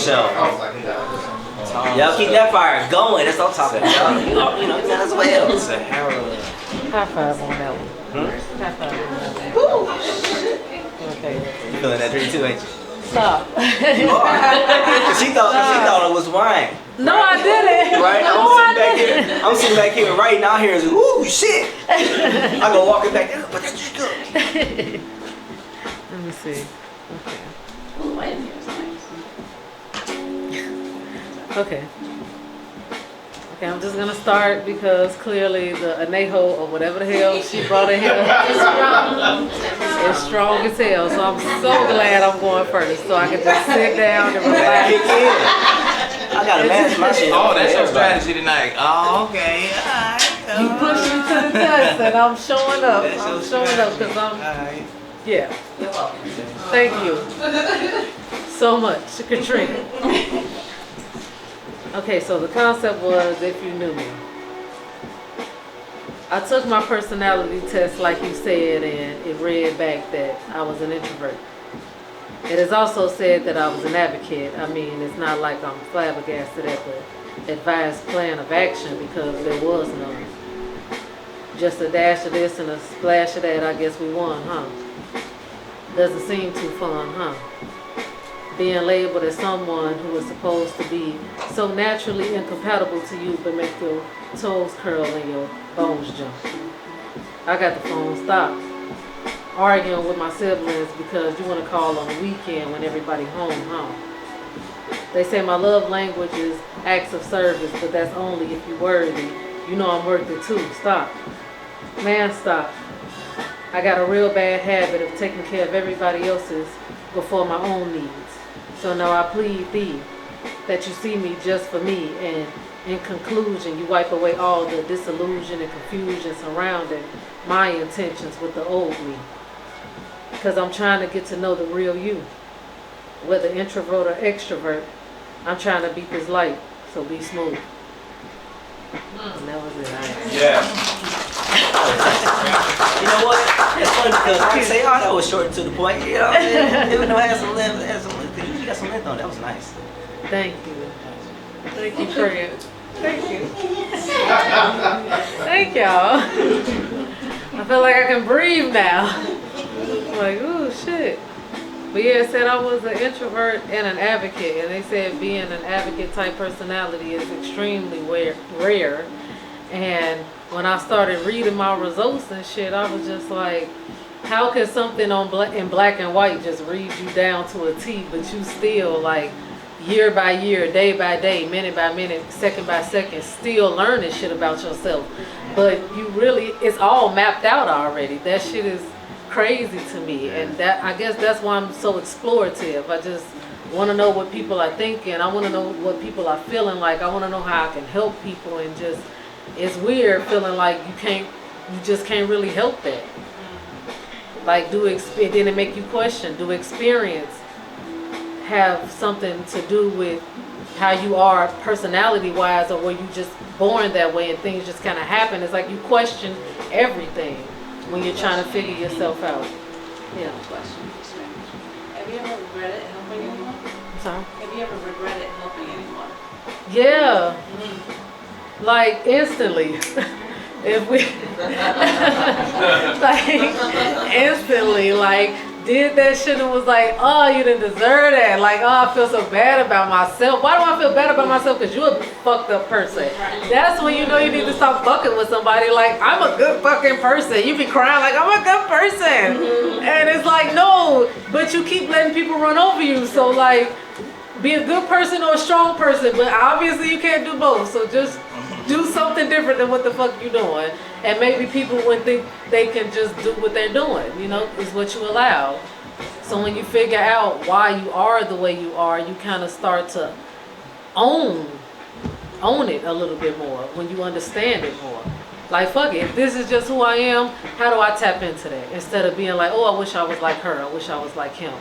sure. Y'all keep that fire going. That's what I'm talking about. You know, as well. Sahara. High five on that one. High five on that one. Okay. You feeling that drink too, ain't you? Stop. You are. She thought it was wine. No, I didn't. Right? No, I'm sitting back here right now here and say, ooh, shit. I go walking back there, but that drink up. Let me see. Okay. Ooh, light in here is nice. Okay. Okay, I'm just gonna start because clearly the anejo or whatever the hell she brought in here is strong as hell. So I'm so glad I'm going first so I can just sit down and relax. I gotta manage my shit. Oh, that's your strategy tonight. Oh, okay. Alright. You push me to the test and I'm showing up. I'm showing up because I'm, yeah. You're welcome. Thank you so much, Katrina. Okay, so the concept was, if you knew me. I took my personality test like you said, and it read back that I was an introvert. It has also said that I was an advocate. I mean, it's not like I'm flabbergasted at the advised plan of action because there was none. Just a dash of this and a splash of that, I guess we won, huh? Doesn't seem too fun, huh? Being labeled as someone who is supposed to be so naturally incompatible to you but make your toes curl and your bones jump. I got the phone stopped. Arguing with my siblings because you want to call on the weekend when everybody home, huh? They say my love language is acts of service, but that's only if you're worthy. You know I'm worth it too. Stop. Man, stop. I got a real bad habit of taking care of everybody else's before my own needs. So now I plead thee that you see me just for me, and in conclusion, you wipe away all the disillusion and confusion surrounding my intentions with the old me. Because I'm trying to get to know the real you. Whether introvert or extrovert, I'm trying to beat this light, so be smooth. And that was it. Yeah. You know what? It's funny because I can say, oh, that was short and to the point. You know what I'm saying? Even though it has some length, you got some length on it. That was nice. Thank you. Thank you, Fred. Thank you. Thank y'all. I feel like I can breathe now. Like, ooh, shit. But yeah, it said I was an introvert and an advocate. And they said being an advocate type personality is extremely rare. And when I started reading my results and shit, I was just like, how can something in black and white just read you down to a T, but you still like year by year, day by day, minute by minute, second by second, still learning shit about yourself. But you really, it's all mapped out already. That shit is crazy to me. And that, I guess that's why I'm so explorative. I just want to know what people are thinking. I want to know what people are feeling like. I want to know how I can help people, and just, it's weird feeling like you just can't really help that. Like, then it make you question, do experience have something to do with how you are personality wise, or were you just born that way and things just kind of happen? It's like you question everything when you're trying to figure yourself out. Yeah. Question. Have you ever regretted helping anyone? I'm sorry? Have you ever regretted helping anyone? Yeah. Like instantly. If we like instantly like did that shit and was like, oh, you didn't deserve that. Like, oh, I feel so bad about myself. Why do I feel bad about myself? Because you're a fucked up person. That's when you know you need to stop fucking with somebody. Like, I'm a good fucking person. You be crying like, I'm a good person. And it's like, no, but you keep letting people run over you. So like, be a good person or a strong person. But obviously you can't do both. So just do something different than what the fuck you doing. And maybe people wouldn't think they can just do what they're doing, you know, is what you allow. So when you figure out why you are the way you are, you kind of start to own it a little bit more when you understand it more. Like, fuck it, if this is just who I am, how do I tap into that? Instead of being like, oh, I wish I was like her, I wish I was like him.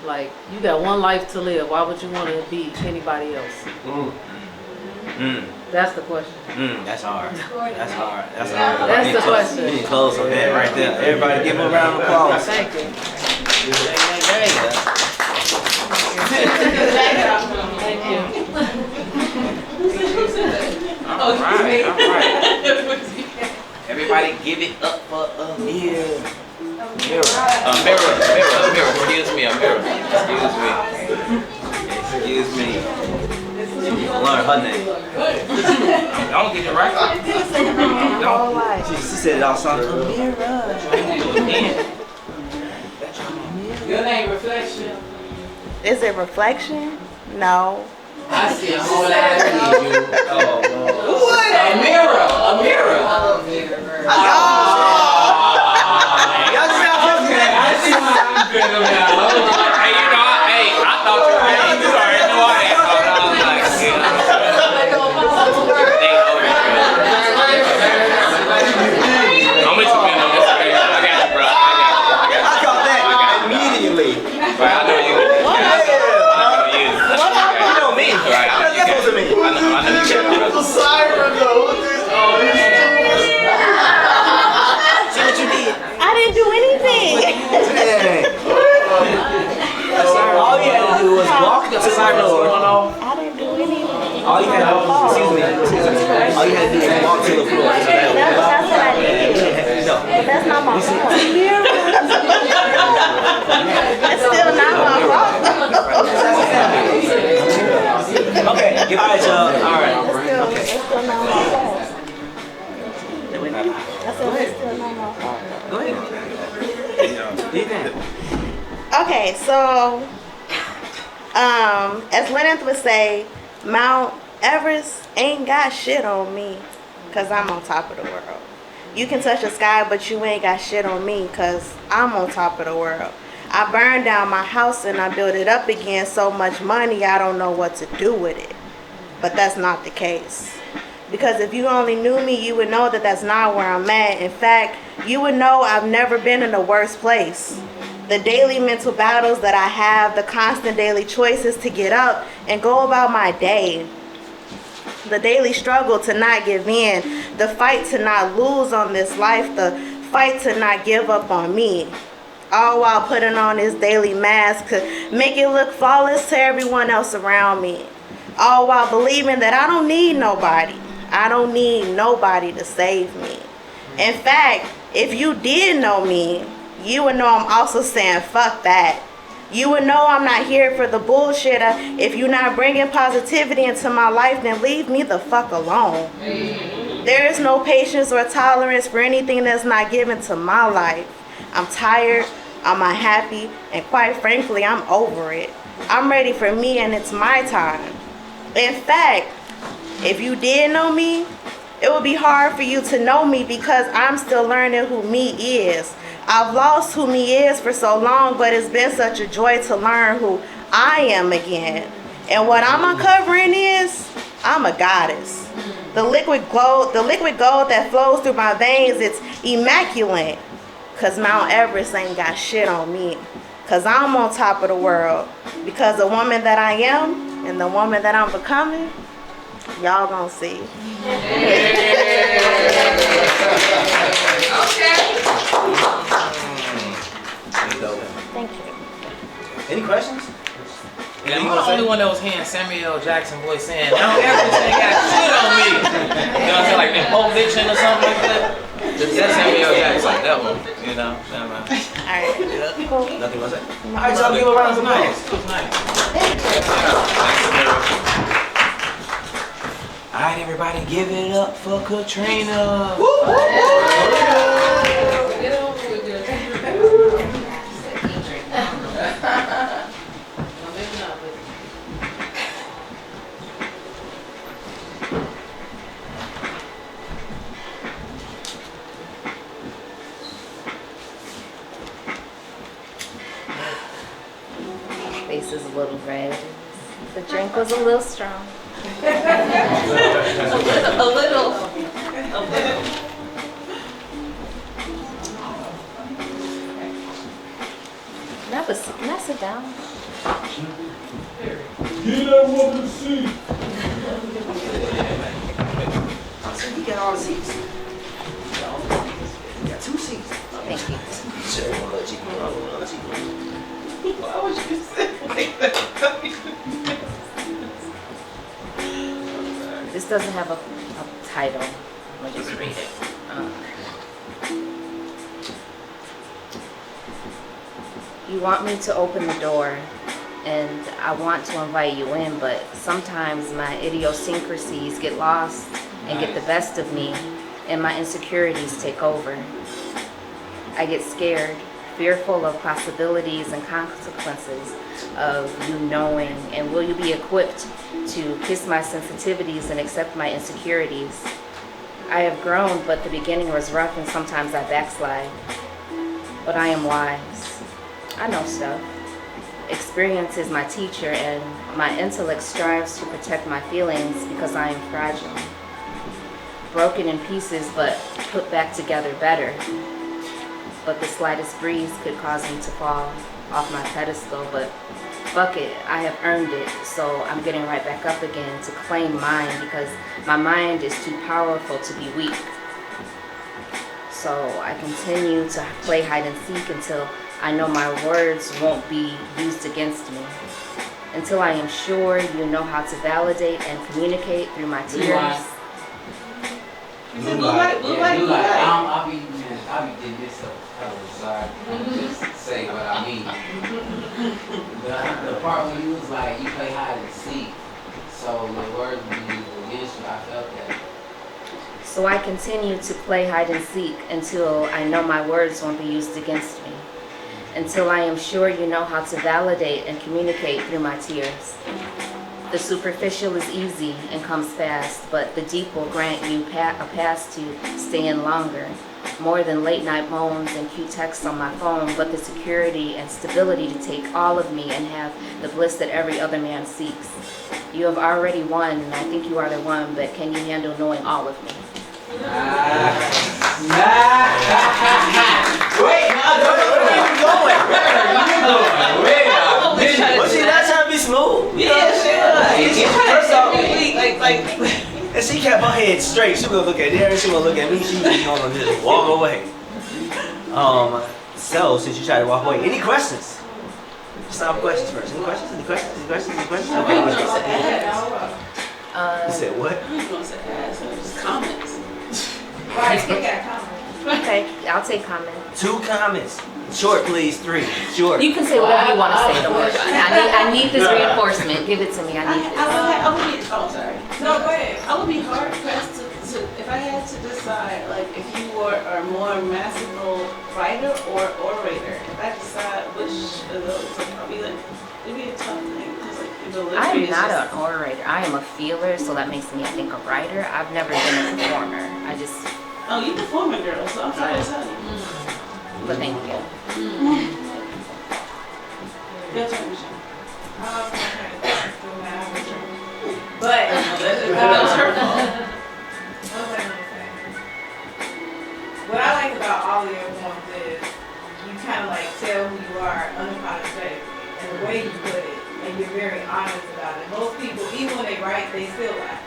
Like, you got one life to live. Why would you want to be anybody else? That's the question. That's hard. That's hard. That's Yeah. hard. That's the question. We need to close on that right there. Everybody give them a round of applause. Thank you. There you go. Thank you. All right. Everybody give it up for a mirror. A mirror. Excuse me, a mirror. Excuse me. Learn her name. Don't get it right. She said it all something. Your name Reflection. Is it reflection? No. I see a whole lot of you. What? A mirror. Y'all just have fun with that. Hey, you know, I thought you already knew all that. I was like, I'm with you, man. I got you, bro. I caught that immediately. Right, I know you. You know me. Right, I know you. That's supposed to mean. I know you got it, brother. See what you did? I didn't do anything. Dang. All you had to do was walk to the floor. I didn't do anything. All you had to do, excuse me. All you had to do was walk to the floor. That's what I did. No. But that's not my fault. It's still not my fault. Okay. All right, y'all. All right. It's still not my fault. I said it's still not my fault. Go ahead. You can. Okay, so as Lynette would say, Mount Everest ain't got shit on me because I'm on top of the world. You can touch the sky, but you ain't got shit on me because I'm on top of the world. I burned down my house and I built it up again. So much money, I don't know what to do with it. But that's not the case. Because if you only knew me, you would know that that's not where I'm at. In fact, you would know I've never been in a worse place. The daily mental battles that I have, the constant daily choices to get up and go about my day. The daily struggle to not give in, the fight to not lose on this life, the fight to not give up on me. All while putting on this daily mask to make it look flawless to everyone else around me. All while believing that I don't need nobody. I don't need nobody to save me. In fact, if you did know me, you would know I'm also saying fuck that. You would know I'm not here for the bullshit. If you're not bringing positivity into my life, then leave me the fuck alone. There is no patience or tolerance for anything that's not given to my life. I'm tired, I'm unhappy, and quite frankly, I'm over it. I'm ready for me and it's my time. In fact, if you did know me, it would be hard for you to know me because I'm still learning who me is. I've lost who me is for so long, but it's been such a joy to learn who I am again. And what I'm uncovering is, I'm a goddess. The liquid gold that flows through my veins, it's immaculate. Cause Mount Everest ain't got shit on me. Cause I'm on top of the world. Because the woman that I am and the woman that I'm becoming, y'all gonna see. Thank you. Any questions? Yeah, I'm the only one that was hearing Samuel L. Jackson voice saying, "Don't everything got shit on me." You know what I'm saying? Like in Pulp Fiction or something like that. That's Samuel L. Jackson, that one. You know. Alright. Cool. Nothing was it? All right, y'all give a round of applause. It was nice. All right, everybody, give it up for Katrina. Face is a little red. The drink was a little strong. A little. Now sit down. Get that woman a seat. So you got all the seats. You got 2 seats. Thank you. Sure, one little cheap one, one little cheap one. Why would you say like that? This doesn't have a title. Let me just read it. You want me to open the door, and I want to invite you in, but sometimes my idiosyncrasies get lost and get the best of me, and my insecurities take over. I get scared, fearful of possibilities and consequences of you knowing, and will you be equipped to kiss my sensitivities and accept my insecurities? I have grown, but the beginning was rough, and sometimes I backslide. But I am wise. I know stuff. Experience is my teacher, and my intellect strives to protect my feelings because I am fragile. Broken in pieces, but put back together better. But the slightest breeze could cause me to fall off my pedestal, but fuck it, I have earned it, so I'm getting right back up again to claim mine because my mind is too powerful to be weak. So I continue to play hide and seek until I know my words won't be used against me. Until I am sure you know how to validate and communicate through my tears. Blue light. I'll be getting this up. Sorry. Just say what I mean. The part where you was like, you play hide and seek, so the words will be used against you. I felt that. So I continue to play hide and seek until I know my words won't be used against me. Until I am sure you know how to validate and communicate through my tears. The superficial is easy and comes fast, but the deep will grant you a pass to stay in longer. More than late night moans and cute texts on my phone, but the security and stability to take all of me and have the bliss that every other man seeks. You have already won, and I think you are the one, but can you handle knowing all of me? Wait, but she not trying to be smooth. First off, and she kept her head straight. She gonna look at Darren, she gonna look at me, she gonna just walk away. So since you tried to walk away, any questions? Stop questions first. Any questions? Any questions? Any questions? Any questions? Okay. You said what? You gonna say ass or just comments? Right, you got comments. Okay, I'll take comments. 2 comments. Short, please. 3. Short. You can say whatever you want to say. Don't worry about it. I need this reinforcement. Give it to me. I need this. I would be. Oh, sorry. No, go ahead. I would be hard pressed to if I had to decide, like, if you were a more masterful writer or orator. If I decide which of those, it'd be a tough thing. I'm not an orator. I am a feeler, so that makes me, I think, a writer. I've never been a performer. I just. Oh, you performing, girl. So I'm sorry to tell you. But thank you. Your turn, Michelle. But that was her fault. what was I gonna say? What I like about all of your poems is you kind of like tell who you are unapologetically, and the way you put it, and you're very honest about it. Most people, even when they write, they still lie.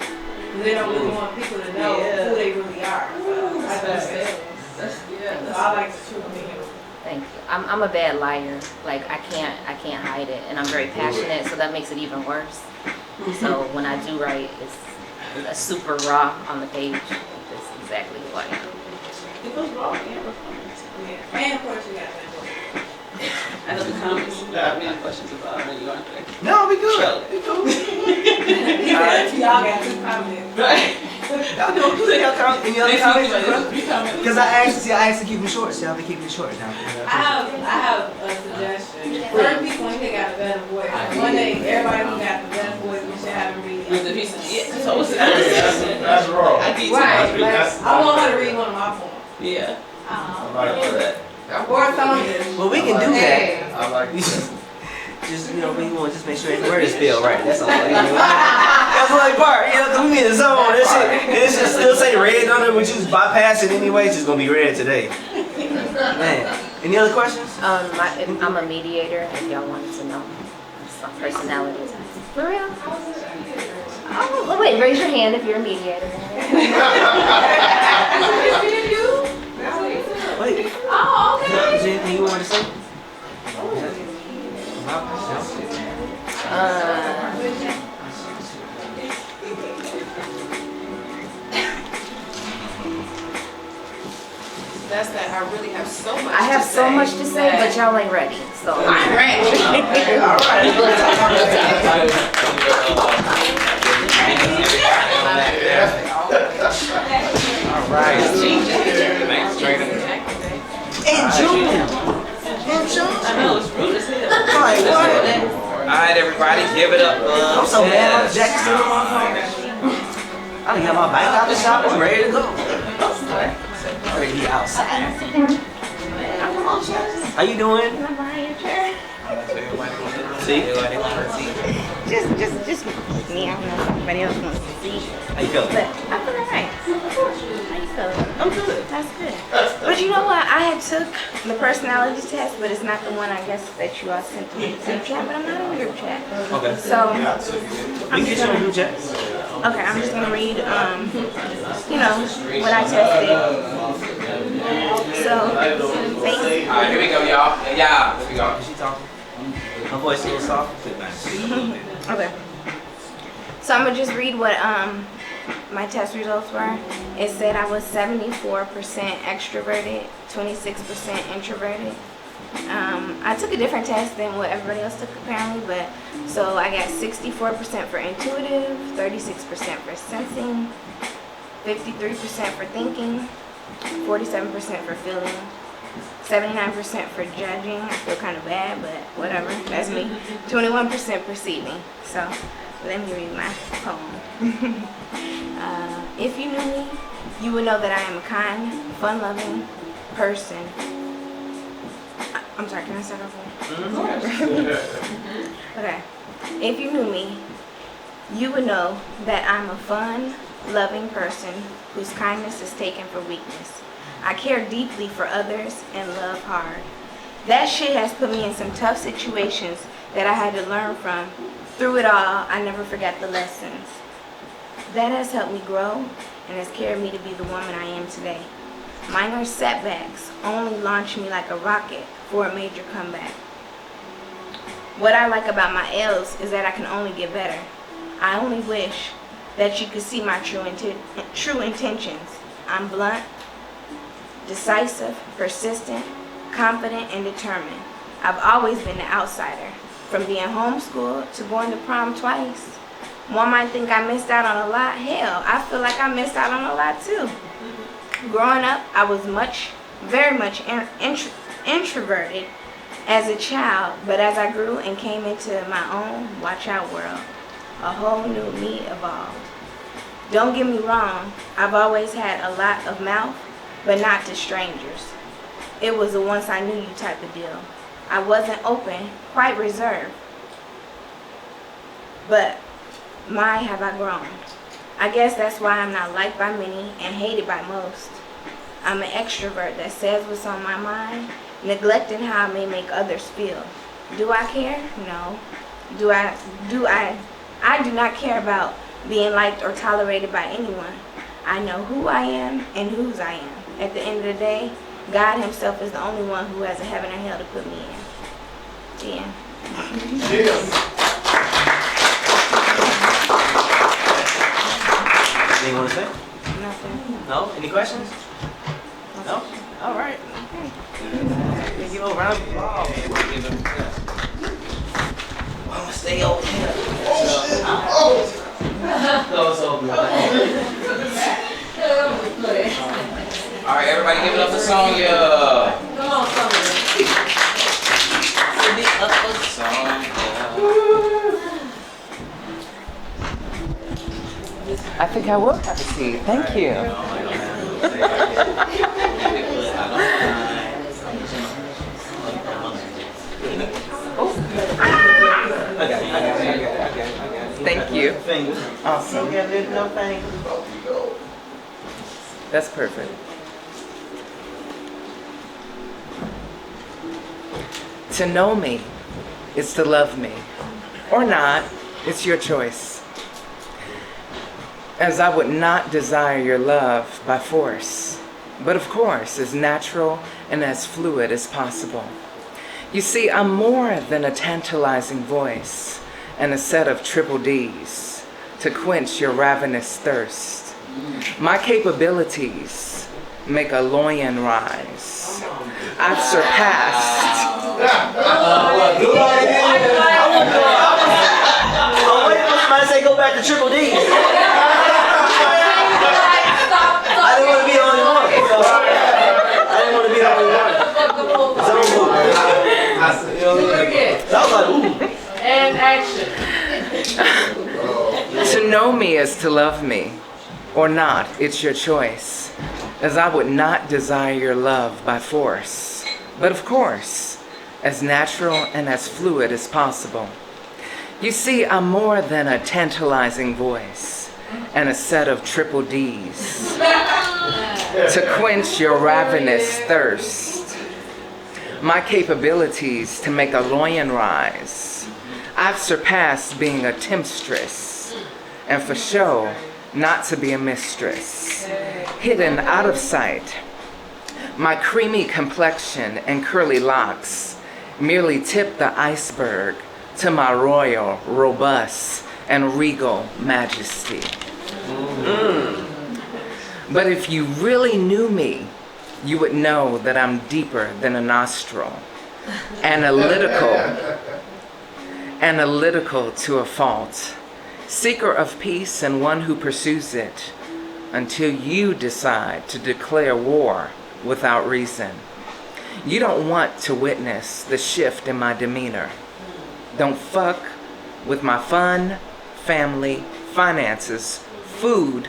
They don't really want people to know who they really are. So I like the truth of you. Thank you. I'm a bad liar. Like I can't hide it, and I'm very passionate, so that makes it even worse. So when I do write, it's super raw on the page. That's exactly who I am. It was raw and performance. Yeah. And of course you got that. I know the comments. I have questions about it. You aren't there. No, we good. We cool. Y'all got 2 comments. Right. Y'all do any other comments? Three comments. Because I asked to keep them short. See, I'll be keeping it short now. I have a suggestion. Certain people in here got a better voice. One day, everybody who got the better voice, we should have them read With the it. piece of yeah. So what's the That's wrong. I need Right, to like, I want her to read one of my poems. Yeah. I like that. Or something. Well, we can do Hey. that. I like that. Just, you know, we want to just make sure every word is spelled right. That's all. You know? That's the only part. You know, because we be in the zone. That shit, and it should still say red on it, but you just bypass it anyway. It's just going to be red today. Man. Any other questions? I'm a mediator. If y'all wanted to know, it's my personality type. For real? Oh, wait. Raise your hand if you're a mediator. Wait. Oh, Is okay. there anything you wanted to say? test that I really have so much I have so much to say, but y'all ain't ready. So I'm ready. Okay, all right. All right. Thanks, trainer. And June. I know it's rude as hell. Like, what? All right, everybody, give it up. I'm so mad. Jack's still on my phone. I done got my bike out the shop. I'm ready to go. I'm ready to be outside. How you doing? See? Just me. I don't know if anybody else wants to see. How you feeling? But I feel alright. How you feeling? I'm good. That's good. But you know what? I had took the personality test, but it's not the one I guess that you all sent to me in the group chat, but I'm not in the group chat. Okay. So We can get you on the group chat. okay, I'm just gonna read you know, what I tested. So thanks. All right, here we go, y'all. Yeah, here we go. Is she talking? My voice a little soft. Okay. So I'm gonna just read what my test results were. It said I was 74% extroverted, 26% introverted. I took a different test than what everybody else took apparently, but so I got 64% for intuitive, 36% for sensing, 53% for thinking, 47% for feeling, 79% for judging. I feel kind of bad, but whatever, that's me. 21% perceiving. So let me read my poem. If you knew me, you would know that I am a kind, fun-loving person. I'm sorry, can I start over? Okay. If you knew me, you would know that I'm a fun, loving person whose kindness is taken for weakness. I care deeply for others and love hard. That shit has put me in some tough situations that I had to learn from. Through it all, I never forgot the lessons. That has helped me grow and has carried me to be the woman I am today. Minor setbacks only launch me like a rocket for a major comeback. What I like about my L's is that I can only get better. I only wish that you could see my true intentions. I'm blunt, decisive, persistent, confident, and determined. I've always been the outsider. From being homeschooled to going to prom twice. One might think I missed out on a lot. Hell, I feel like I missed out on a lot too. Growing up, I was very much introverted as a child, but as I grew and came into my own watch out world, a whole new me evolved. Don't get me wrong, I've always had a lot of mouth, but not to strangers. It was a once I knew you type of deal. I wasn't open, quite reserved. But my, have I grown. I guess that's why I'm not liked by many and hated by most. I'm an extrovert that says what's on my mind, neglecting how I may make others feel. Do I care? No. I do not care about being liked or tolerated by anyone. I know who I am and whose I am. At the end of the day, God himself is the only one who has a heaven or hell to put me in. The end. Anything you want to say? Nothing. No? Any questions? No? All right. Give you a round of applause. I'm gonna stay over here. All right, everybody, give it up for Sonya. Come on, Sonya. I think I will have a seat. Thank you. Thank you. Awesome. That's perfect. To know me is to love me. Or not, it's your choice. As I would not desire your love by force, but of course as natural and as fluid as possible. You see, I'm more than a tantalizing voice and a set of triple D's to quench your ravenous thirst. My capabilities make a loin rise. I've surpassed. I'm waiting for somebody to say go back to triple D. I didn't want to be the only one. I didn't want to be the only one. So I was like, ooh. And action. To know me is to love me, or not, it's your choice, as I would not desire your love by force, but of course, as natural and as fluid as possible. You see, I'm more than a tantalizing voice and a set of triple D's to quench your ravenous thirst. My capabilities to make a loin rise. I've surpassed being a temptress, and for show, not to be a mistress. Hidden out of sight, my creamy complexion and curly locks merely tip the iceberg to my royal, robust, and regal majesty. But if you really knew me, you would know that I'm deeper than a nostril, analytical to a fault, seeker of peace and one who pursues it until you decide to declare war without reason. You don't want to witness the shift in my demeanor. Don't fuck with my fun, family, finances, food,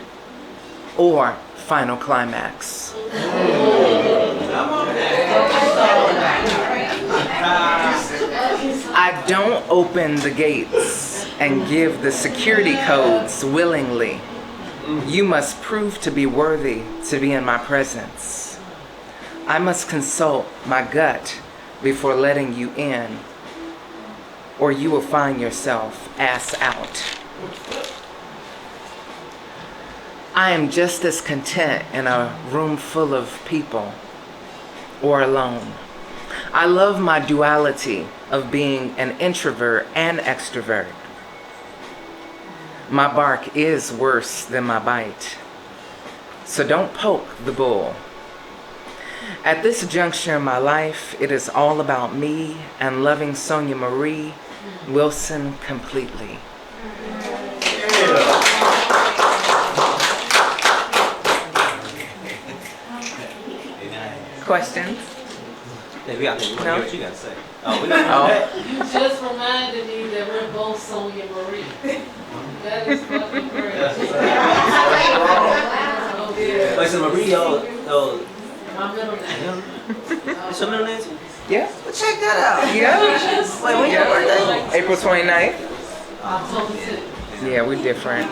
or final climax. I don't open the gates and give the security codes willingly. You must prove to be worthy to be in my presence. I must consult my gut before letting you in, or you will find yourself ass out. I am just as content in a room full of people or alone. I love my duality of being an introvert and extrovert. My bark is worse than my bite, so don't poke the bull. At this juncture in my life, it is all about me and loving Sonia Marie Wilson completely. Questions? Yeah, we got to hear what you got to say. Oh, we You just reminded me that we're both Sonia Marie. That is fucking crazy. Wait, so Marie, My middle name. what's your middle name too? Yeah. Well, check that out. Yeah. Wait, when your birthday? April 29th. October 6th. Yeah, we're different.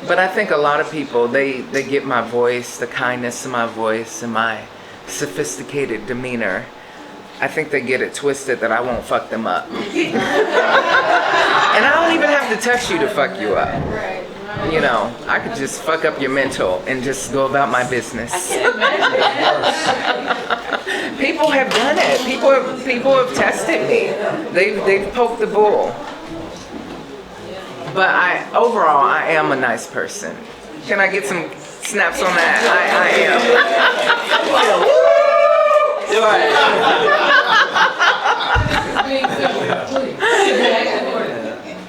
But I think a lot of people, they get my voice, the kindness of my voice, and my sophisticated demeanor. I think they get it twisted that I won't fuck them up. And I don't even have to touch you to fuck you up. You know, I could just fuck up your mental and just go about my business. People have done it. People have tested me. They've poked the bull. But overall, I am a nice person. Can I get some snaps on that? I am. You're right.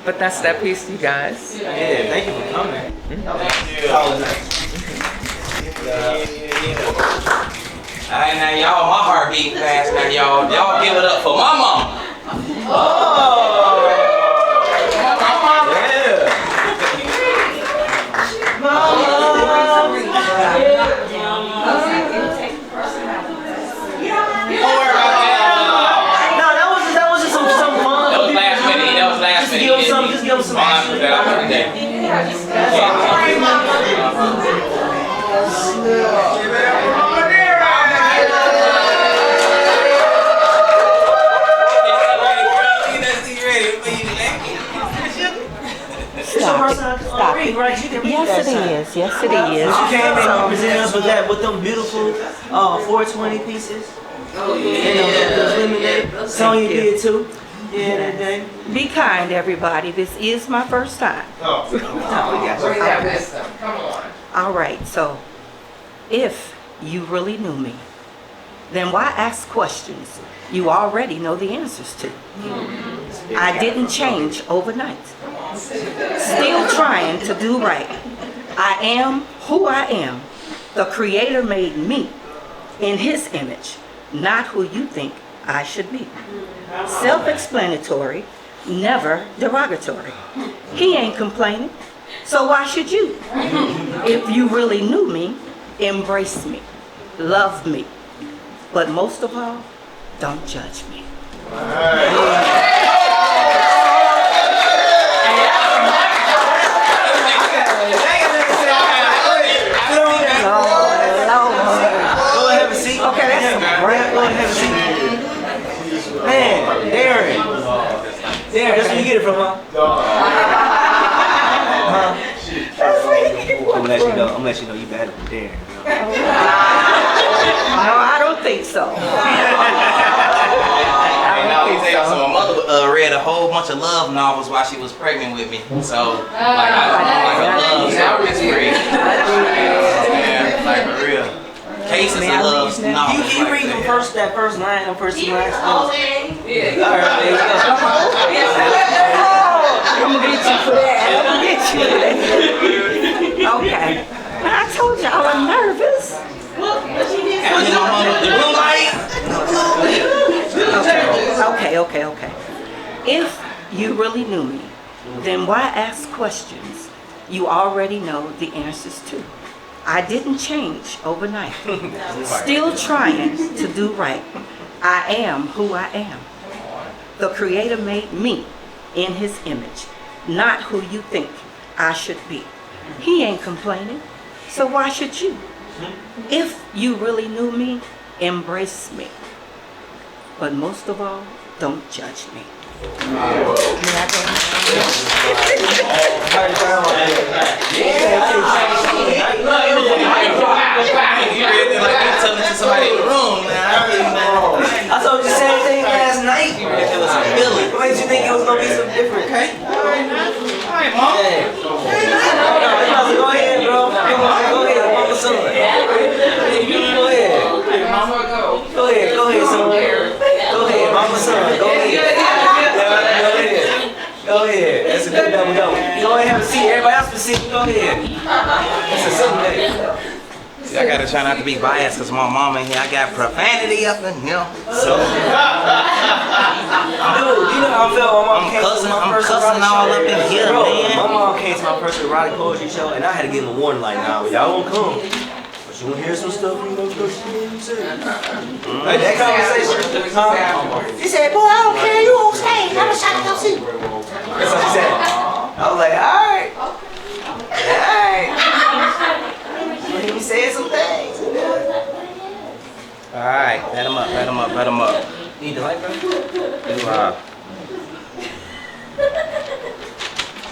But that's that piece, you guys. Yeah, thank you for coming. It's always nice. Alright, now y'all, my heart beating fast now, y'all. Y'all give it up for my mama. Just give them some action. Stop it. Yes, it is. Yes, it is. She came in and presented us with them beautiful 420 pieces. Oh yeah. Those lemonade. Sonya did too. Yeah, that day. Be kind, everybody. This is my first time. Oh, we got you. Come on. All right, so if you really knew me, then why ask questions you already know the answers to? I didn't change overnight. Still trying to do right. I am who I am. The Creator made me in His image, not who you think I should be. Self-explanatory, never derogatory. He ain't complaining, so why should you? If you really knew me, embrace me, love me, but most of all, don't judge me. Man, Darren, that's where you get it from, huh? I'm gonna let you know you better than Darren. No, I don't think so. My mother read a whole bunch of love novels while she was pregnant with me. So, like, I love story. Yeah, like for real. Cases of love novels. You read the first line, the first two lines. Oh, man. Yeah. All right, there you I'm gonna get you for that. I'm gonna get you for that. Okay. I told y'all I'm nervous. Okay. If you really knew me, then why ask questions you already know the answers to? I didn't change overnight. Still trying to do right. I am who I am. The Creator made me in His image, not who you think I should be. He ain't complaining, so why should you? If you really knew me, embrace me. But most of all, don't judge me. I told you the same thing last night. It was a feeling. What made you think it was gonna be so different? Okay. Alright, Mom. Go ahead, bro. Go ahead, Mama son. Go ahead. Go ahead, son. Go ahead, Mama son. Go ahead. Go ahead. That's a good double. Go ahead, have a seat. Everybody else can sit. Go ahead. It's a Sunday. See, I gotta try not to be biased because my mom in here, I got profanity up in here. So, dude, you know how I felt when my mom came to my first cussing all up in here, bro, man. my mom came to my first erotic poetry show and I had to give them a warning like, nah, y'all won't come. But you wanna hear some stuff you know what you say. Like that conversation. She said, boy, I don't care, you on stage. I'm a shot your seat. That's what she said. I was like, alright. He said some things. Alright, let him up. Need the light, bro?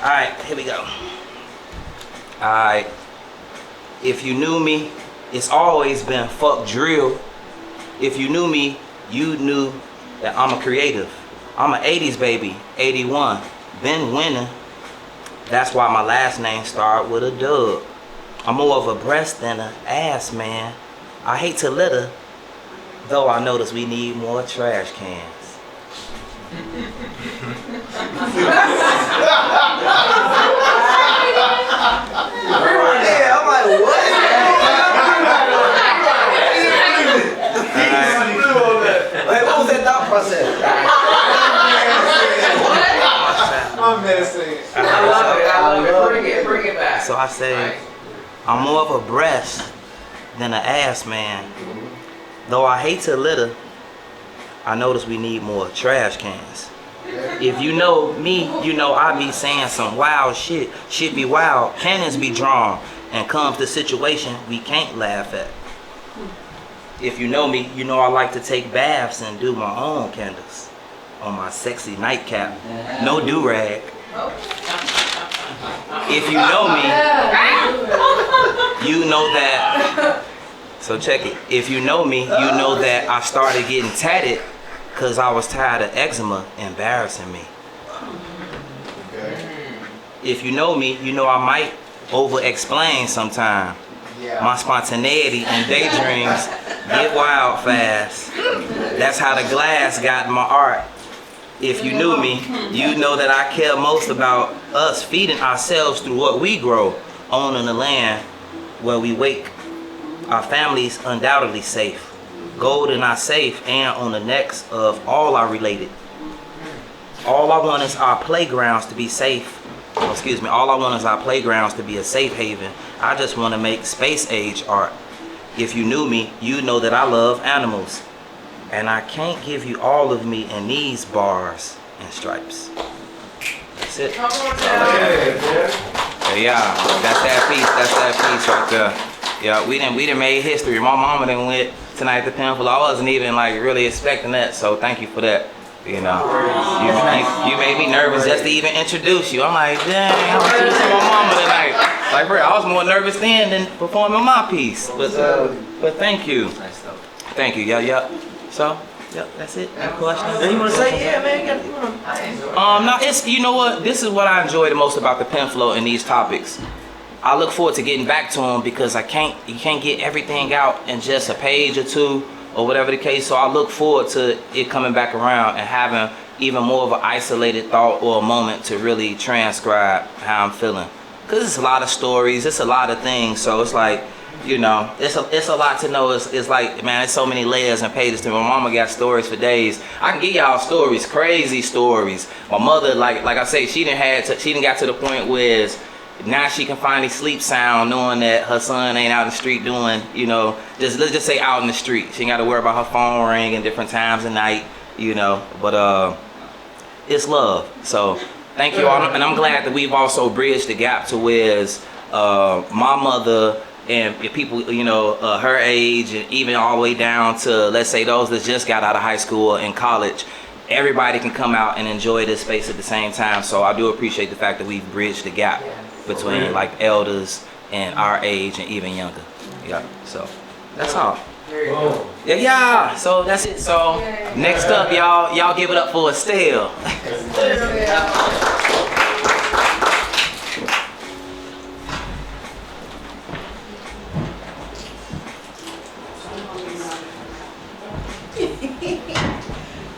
Alright, here we go. Alright. If you knew me, it's always been fuck drill. If you knew me, you knew that I'm a creative. I'm an 80s baby, 81. Been winning. That's why my last name started with a dub. I'm more of a breast than an ass, man. I hate to litter, though I notice we need more trash cans. Yeah, I'm like, what? Wait, what was that thought process? I'm messing. I love it. Bring it back. So I say, I'm more of a breast than an ass, man. Though I hate to litter, I notice we need more trash cans. If you know me, you know I be saying some wild shit. Shit be wild, cannons be drawn, and comes the situation we can't laugh at. If you know me, you know I like to take baths and do my own candles on my sexy nightcap. No do-rag. If you know me, you know that. So check it. If you know me, you know that I started getting tatted because I was tired of eczema embarrassing me. If you know me, you know I might over-explain sometime. My spontaneity and daydreams get wild fast. That's how the glass got in my art. If you knew me, you know that I care most about us feeding ourselves through what we grow, owning the land where we wake. Our families undoubtedly safe. Gold in our safe and on the necks of all our related. All I want is our playgrounds to be safe. Oh, excuse me, all I want is our playgrounds to be a safe haven. I just want to make space age art. If you knew me, you know that I love animals. And I can't give you all of me in these bars and stripes. That's it. Yeah, that's that piece right there. Yeah, we done made history. My mama done went tonight to Penflow. I wasn't even like really expecting that, so thank you for that. You know, you made me nervous just to even introduce you. I'm like, dang, I'm introducing my mama tonight. Like, bro, I was more nervous then than performing my piece. But thank you. Thank you. Yeah. So, yep, that's it. Any questions? You want to say, yeah, man? No, it's, you know what? This is what I enjoy the most about the Penflow and these topics. I look forward to getting back to them because you can't get everything out in just a page or two or whatever the case. So I look forward to it coming back around and having even more of an isolated thought or a moment to really transcribe how I'm feeling. Because it's a lot of stories, it's a lot of things. So it's like, you know, it's a lot to know. It's like, man, there's so many layers and pages to me. My mama got stories for days. I can give y'all stories, crazy stories. My mother, like I say, she done got to the point where now she can finally sleep sound knowing that her son ain't out in the street doing, you know, let's just say out in the street. She ain't got to worry about her phone ringing different times of night, you know, but it's love. So thank you all, and I'm glad that we've also bridged the gap to where's my mother and people, you know, her age, and even all the way down to, let's say, those that just got out of high school and college. Everybody can come out and enjoy this space at the same time. So I do appreciate the fact that we've bridged the gap between like elders and our age and even younger. Yeah, so that's all. Yeah, so that's it. So next up, y'all give it up for Estelle.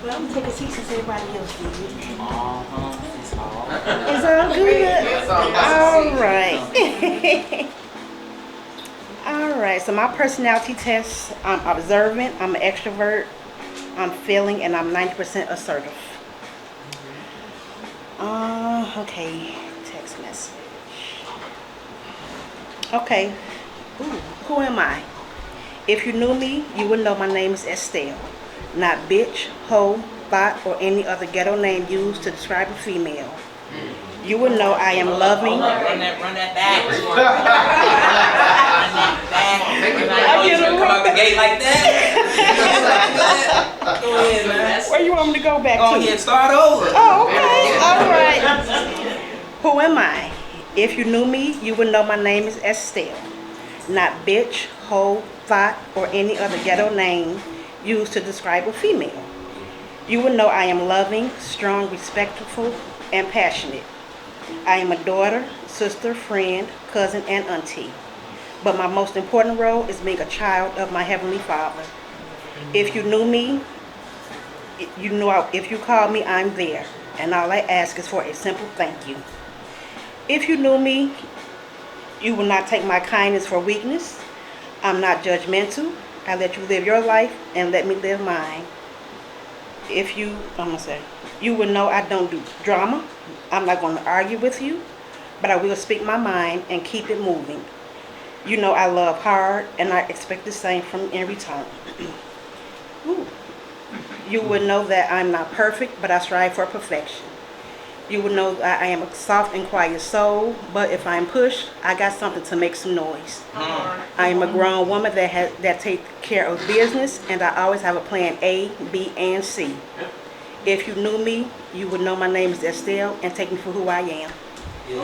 Well, I'm gonna take a seat since everybody else did. It's all It's all good. All right. All right. So my personality test: I'm observant, I'm an extrovert, I'm feeling, and I'm 90% assertive. Okay. Text message. Okay. Ooh, who am I? If you knew me, you would know my name is Estelle. Not bitch, hoe, bot, or any other ghetto name used to describe a female. You would know I am loving. Run that back. Come out the gate like that. Go ahead, man. Where you want me to go back Go to? ahead, start over. Oh, okay. All right. Who am I? If you knew me, you would know my name is Estelle. Not bitch, hoe, thought, or any other ghetto name used to describe a female. You would know I am loving, strong, respectful, and passionate. I am a daughter, sister, friend, cousin, and auntie. But my most important role is being a child of my Heavenly Father. If you knew me, you know if you call me, I'm there. And all I ask is for a simple thank you. If you knew me, you will not take my kindness for weakness. I'm not judgmental. I let you live your life and let me live mine. You will know I don't do drama. I'm not going to argue with you, but I will speak my mind and keep it moving. You know I love hard and I expect the same from in return. You will know that I'm not perfect, but I strive for perfection. You will know that I am a soft and quiet soul, but if I'm pushed, I got something to make some noise. I am a grown woman that takes care of business, and I always have a plan A, B, and C. If you knew me, you would know my name is Estelle and take me for who I am. I'm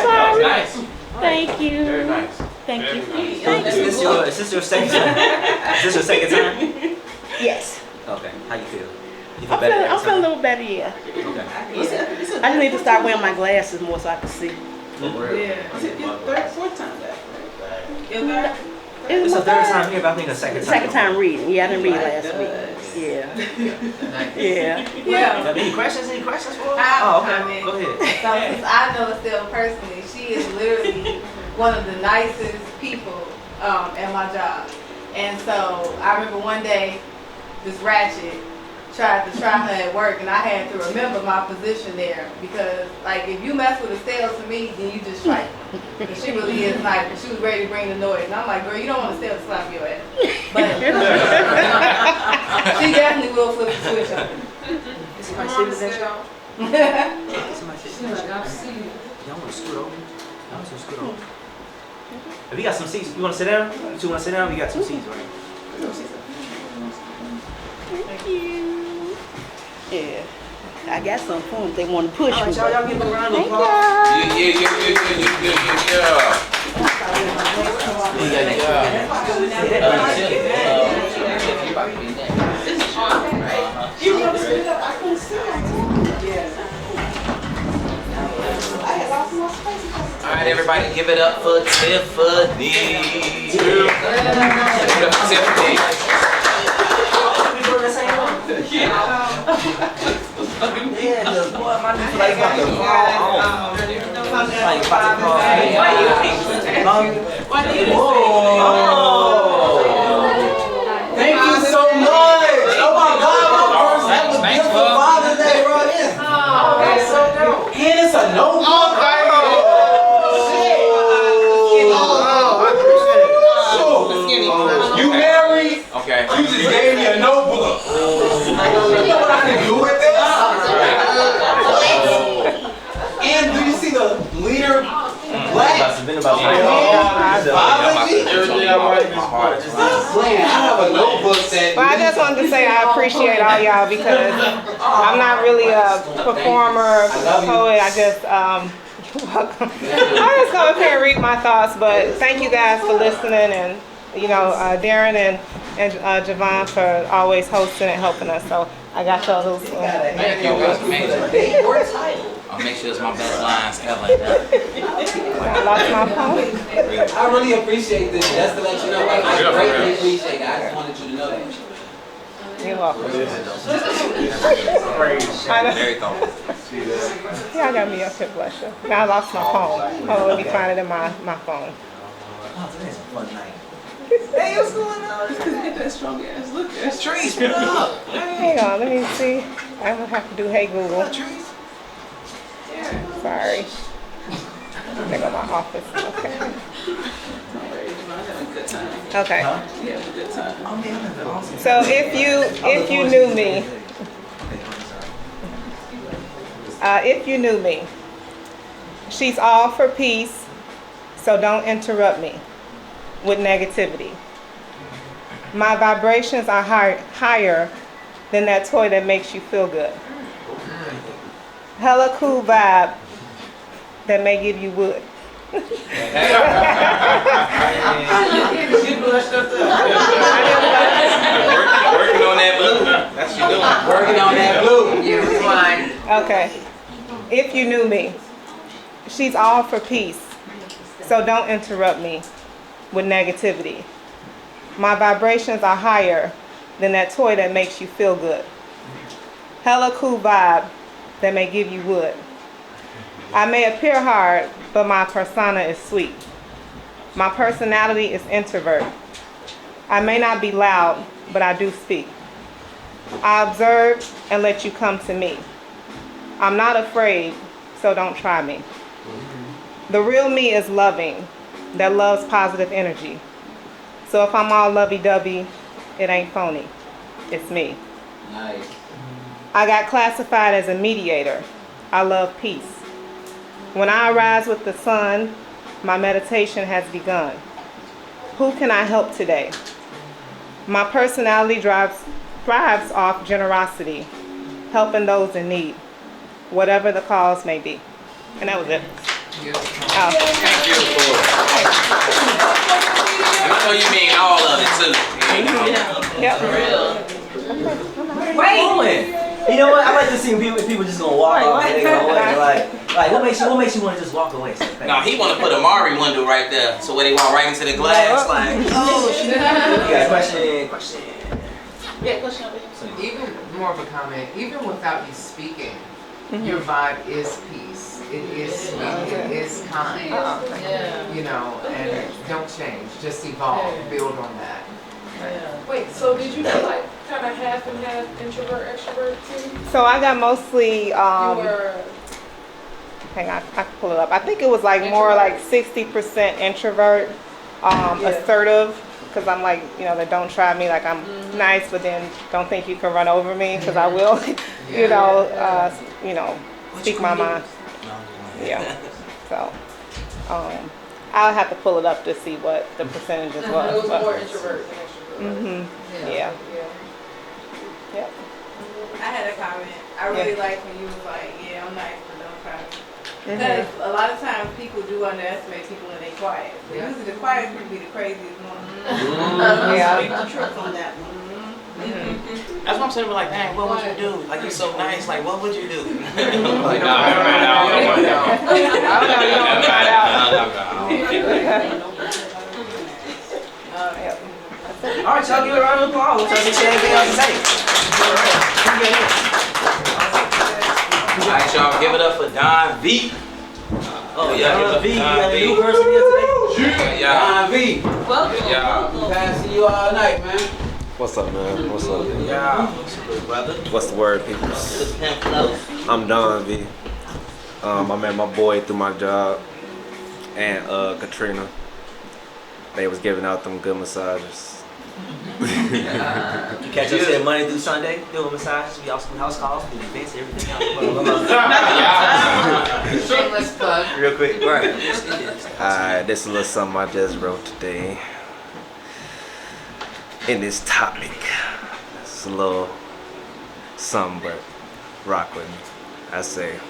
sorry. Nice. Thank you. Very nice. Thank you. Is this your second time? Is this your second time? Yes. Okay. How you feel? You feel better? I'm feeling a little better, yeah. Okay. I just need to start wearing my glasses more so I can see. Yeah. Is it your third, fourth time back? Your third? It's the third time here, but I think the second time. Second time reading. Yeah, I didn't read last week. Yeah. Yeah. Yeah. Any questions? Any questions for us? I have a Oh, okay. comment. Go ahead. So since I know Estelle personally, she is literally one of the nicest people at my job. And so I remember one day this ratchet tried to try her at work, and I had to remember my position there because, like, if you mess with Estelle to me, then you just fight. And she really is nice, but she was ready to bring the noise. And I'm like, girl, you don't want Estelle to slap your ass. But she definitely will flip the switch on you. Somebody sit with that, y'all? Somebody sit with that, y'all? Y'all want to scoot over? Y'all want to scoot over? If you got some seats, you want to sit down? You two want to sit down? We got some seats, right? Thank you. Yeah. I got some fun if they want to push me. Y'all give a round of Thank applause. All right, everybody, give it up for Tiffany. Give it up for Tiffany. Yeah, the boy, my nigga, like, got the fall on. Like, about to call. Thank you so much. Oh my God, my first ever gift for Father's Day, bro. This. That's so dope. And it's a notebook. You married? Okay. You just gave me a notebook. You know what I can do with this? And do you see the leader black? Biology? Stop playing. I have a notebook that. Well, I just wanted to say I appreciate all y'all because I'm not really a performer, poet. I just I just come up here and read my thoughts. But thank you guys for listening, and you know Darren and Javon for always hosting and helping us. So I got y'all those. Thank you. I'll make sure it's my best lines ever. I lost my phone. I really appreciate this. Just to let you know, I greatly appreciate it. I just wanted you to know that. You're welcome. Very thoughtful. Y'all got me up here, bless you. Now I lost my phone. Hold on, let me find it in my phone. Oh, today's a fun night. Hey, what's going on? Get that strong ass look. That's Trees, put it up. Hang on, let me see. I'm gonna have to do Hey Google. Trees. Sorry. They go my office. Okay. Okay. So if you knew me, she's all for peace, so don't interrupt me with negativity. My vibrations are higher than that toy that makes you feel good. Hella cool vibe that may give you wood. Working on that blue. That's what you doing. Working on that blue. Okay. If you knew me, she's all for peace, so don't interrupt me with negativity. My vibrations are higher than that toy that makes you feel good. Hella cool vibe that may give you wood. I may appear hard, but my persona is sweet. My personality is introvert. I may not be loud, but I do speak. I observe and let you come to me. I'm not afraid, so don't try me. The real me is loving, that loves positive energy. So if I'm all lovey-dovey, it ain't phony. It's me. Nice. I got classified as a mediator. I love peace. When I arise with the sun, my meditation has begun. Who can I help today? My personality thrives off generosity, helping those in need, whatever the cause may be. And that was it. Oh. I know you mean all of it too. Yep. Wait. You know what? I like to see people just gonna walk off. They gonna wait. Like what makes you want to just walk away? No, he want to put a Mari window right there, so when they walk right into the glass, like, oh shit. You got a question? Yeah, question. Even more of a comment, even without you speaking, your vibe is peace. It is sweet. It is kind. You know, and don't change. Just evolve. Build on that. Wait, so did you get like kind of half and half introvert, extrovert too? So I got mostly, You were hang on, I can pull it up. I think it was like more like 60% introvert, assertive, because I'm like, you know, that don't try me, like I'm nice, but then don't think you can run over me, because I will, you know, speak my mind. Yeah. So, I'll have to pull it up to see what the percentages was. it was but- more introvert than extrovert. Yeah. Yep. I had a comment. I really like when you was like, yeah, I'm nice, but don't try me. Because a lot of times people do underestimate people when they quiet. But usually the quiet people be the craziest ones. Yeah. People trip on that one. That's what I'm saying. We're like, dang, what would you do? Like, you're so nice. Like, what would you do? Like, no. I don't know, you don't find out. Yep. All right, y'all give it a round of applause. Y'all think she anything else to say? All right, y'all, give it up for Don V. Oh yeah, Don V. You got a new person here today? Yeah. Don V. Welcome. Yeah. Passing you all night, man. What's up, man? What's up? Yeah. What's good, brother? What's the word, people? It's Penflow. I'm Don V. I met my boy through my job and Katrina. They was giving out them good massages. You catch us here Monday through Sunday, doing massages, we also do house calls, we do events, everything else. Shameless plug. Real quick, right. Alright, this is a little something I just wrote today. In this topic. It's a little something, but rock with me. I say,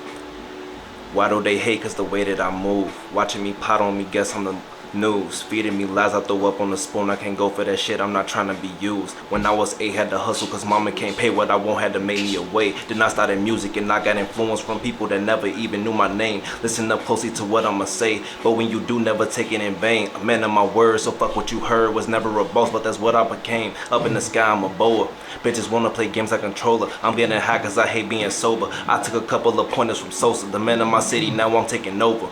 why do they hate? Cause the way that I move. Watching me pot on me, guess I'm the news. Feeding me lies I throw up on the spoon. I can't go for that shit, I'm not trying to be used. When I was 8, had to hustle cause mama can't pay what I want, had to make me away. Then I started music and I got influence from people that never even knew my name. Listen up closely to what I'ma say, but when you do, never take it in vain. A man of my word, so fuck what you heard. Was never a boss, but that's what I became. Up in the sky, I'm a boa. Bitches wanna play games like controller. I'm getting high cause I hate being sober. I took a couple of pointers from Sosa, the man of my city, now I'm taking over.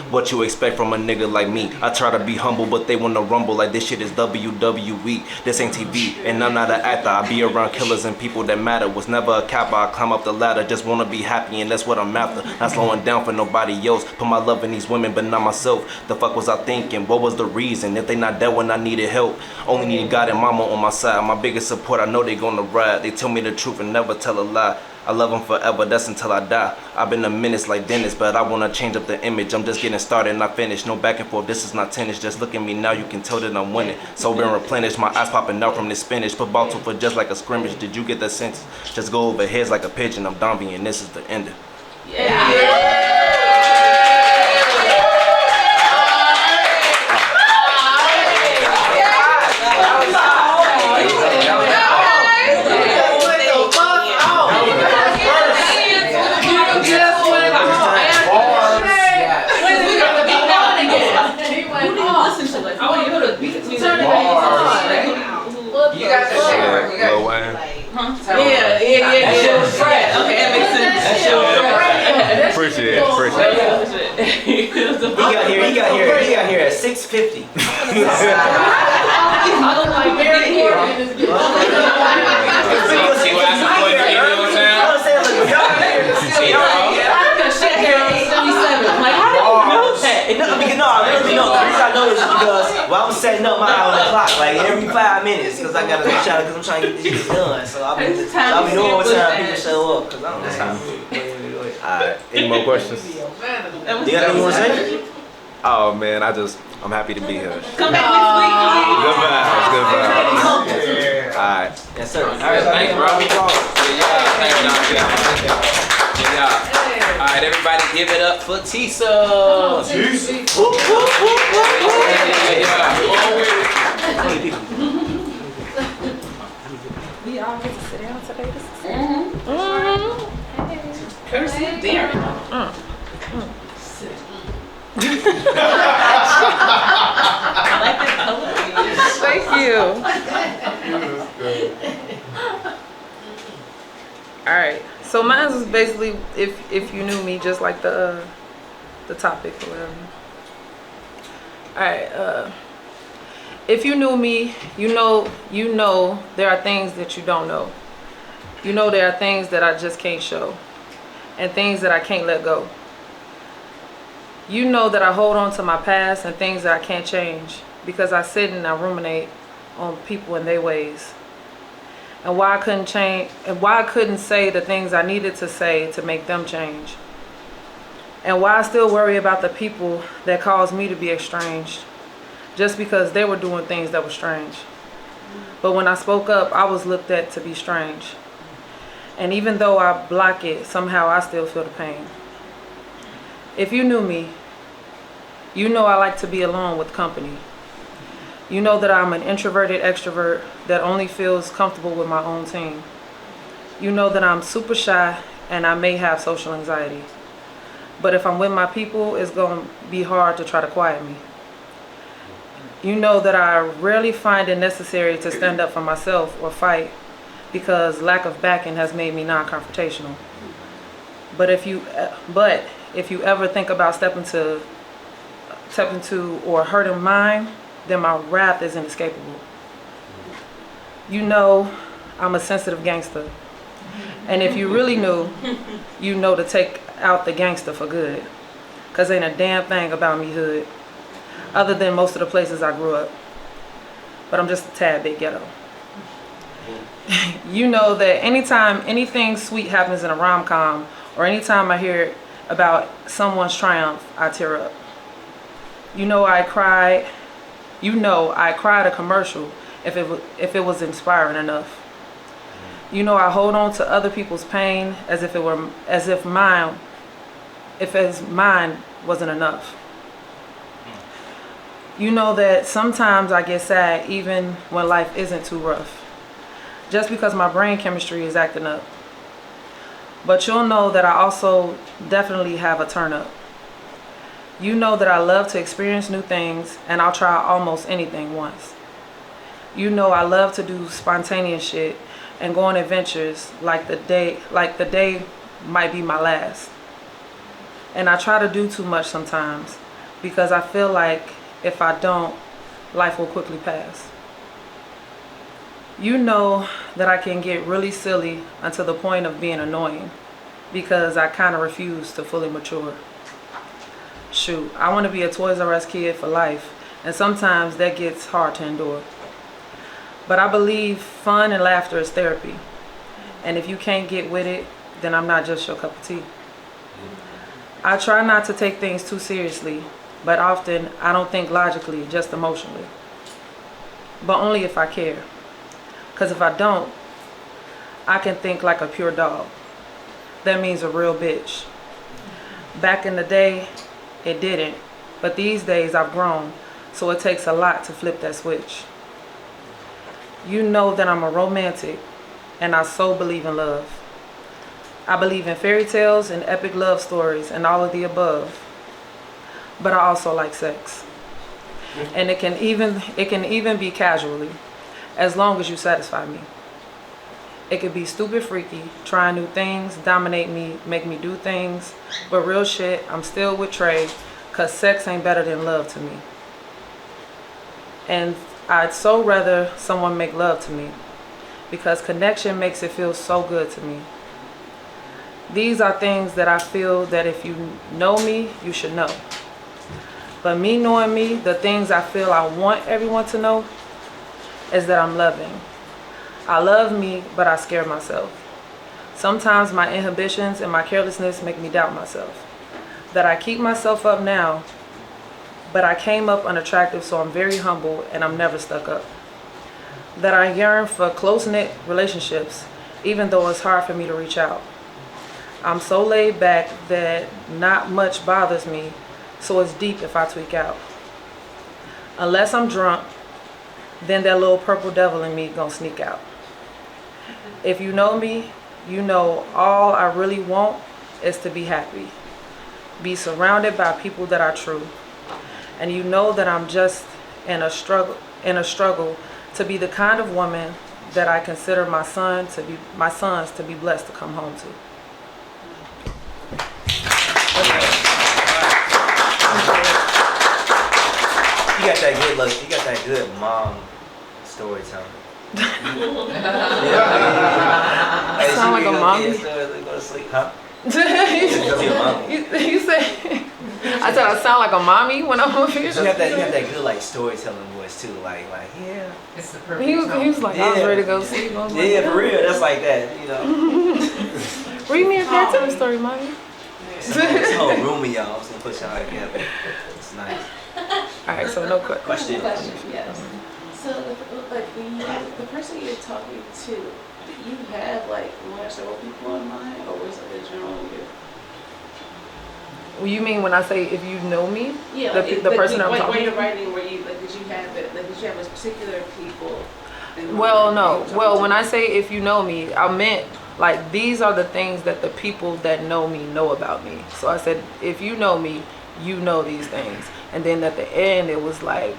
What you expect from a nigga like me? I try to be humble, but they wanna rumble like this shit is WWE. This ain't TV, and I'm not an actor. I be around killers and people that matter. Was never a capper, I climb up the ladder. Just wanna be happy, and that's what I'm after. Not slowing down for nobody else. Put my love in these women, but not myself. The fuck was I thinking? What was the reason? If they not there when I needed help, only need God and mama on my side. My biggest support, I know they gonna ride. They tell me the truth and never tell a lie. I love them forever, that's until I die. I've been a menace like Dennis, but I wanna change up the image. I'm just getting started, not finished. No back and forth, this is not tennis. Just look at me now, you can tell that I'm winning. So been replenished, my eyes popping out from this spinach. Put ball for just like a scrimmage. Did you get that sense? Just go over heads like a pigeon. I'm Dombey and this is the ending. You got the share. Lil Wayne. Yeah. That shit was fresh. Okay, that makes sense. That shit was fresh. Appreciate it. He got here at 6:50. I was like, very here. See what I supposed to give you on time? I was saying, look, y'all here. Shit here at 8:77. Like, how did you know that? No, I really know. The reason I know is because I'm setting up my own clock like every 5 minutes because I'm trying to get this shit done. So I'll be knowing what time people show up because I don't know time. Alright, any more questions? You got anything you want to say? Oh man, I'm happy to be here. Come back next week. Good vibes. Alright. Yes, sir. All Alright, thanks, bro. Yeah. Alright, everybody give it up for Tisa. We all get to sit down today. Courtesy of Darren. Thank you. All right. So mine was basically if you knew me, just like the topic or whatever. All right. If you knew me, you know there are things that you don't know. You know there are things that I just can't show, and things that I can't let go. You know that I hold on to my past and things that I can't change because I sit and I ruminate on people and their ways. And why I couldn't change, and why I couldn't say the things I needed to say to make them change. And why I still worry about the people that caused me to be estranged just because they were doing things that were strange. But when I spoke up, I was looked at to be strange. And even though I block it, somehow I still feel the pain. If you knew me, you know I like to be alone with company. You know that I'm an introverted extrovert that only feels comfortable with my own team. You know that I'm super shy and I may have social anxiety. But if I'm with my people, it's going to be hard to try to quiet me. You know that I rarely find it necessary to stand up for myself or fight because lack of backing has made me non-confrontational. But if you ever think about stepping to or hurting mine, then my wrath is inescapable. You know I'm a sensitive gangster. And if you really knew, you know to take out the gangster for good. Cause ain't a damn thing about me hood, other than most of the places I grew up. But I'm just a tad bit ghetto. You know that anytime anything sweet happens in a rom-com, or anytime I hear about someone's triumph, I tear up. You know I cried a commercial if it was inspiring enough. You know I hold on to other people's pain as if mine wasn't enough. You know that sometimes I get sad even when life isn't too rough, just because my brain chemistry is acting up. But you'll know that I also definitely have a turn up. You know that I love to experience new things and I'll try almost anything once. You know I love to do spontaneous shit and go on adventures like the day might be my last. And I try to do too much sometimes because I feel like if I don't, life will quickly pass. You know that I can get really silly until the point of being annoying because I kind of refuse to fully mature. Shoot, I want to be a Toys R Us kid for life, and sometimes that gets hard to endure. But I believe fun and laughter is therapy, and if you can't get with it, then I'm not just your cup of tea. I try not to take things too seriously, but often I don't think logically, just emotionally. But only if I care. Because if I don't, I can think like a pure dog. That means a real bitch. Back in the day, it didn't. But these days I've grown, so it takes a lot to flip that switch. You know that I'm a romantic, and I so believe in love. I believe in fairy tales and epic love stories and all of the above. But I also like sex. And it can even be casually, as long as you satisfy me. It could be stupid freaky, trying new things, dominate me, make me do things. But real shit, I'm still with Trey, cause sex ain't better than love to me. And I'd so rather someone make love to me, because connection makes it feel so good to me. These are things that I feel that if you know me, you should know. But me knowing me, the things I feel I want everyone to know is that I'm loving. I love me, but I scare myself. Sometimes my inhibitions and my carelessness make me doubt myself. That I keep myself up now, but I came up unattractive, so I'm very humble and I'm never stuck up. That I yearn for close-knit relationships, even though it's hard for me to reach out. I'm so laid back that not much bothers me, so it's deep if I tweak out. Unless I'm drunk, then that little purple devil in me gonna sneak out. If you know me, you know all I really want is to be happy. Be surrounded by people that are true. and you know that I'm just in a struggle to be the kind of woman that I consider my sons to be blessed to come home to. You got that good look. You got that good mom storytelling. I sound like a mommy. Go to sleep, huh? You said I said I sound like a mommy when I'm over here. You have that good like storytelling voice too, like yeah. It's the perfect. He was like, I was ready to go to sleep. I was like, Yeah, for real. That's like that, you know. Read me a cartoon story, mommy. This whole room of y'all, I was gonna put y'all together. It's nice. All right, so no question. Yes. So, like, when the person you're talking to, do you have like one or several people in mind, or was it a general you? Well, you mean when I say if you know me? Yeah, the person I'm talking to. When you're to? writing, were you like, did you have it? Like, did you have a particular people? Well, no. Well, when I say if you know me, I meant like these are the things that the people that know me know about me. So I said, if you know me, you know these things. And then at the end, it was like,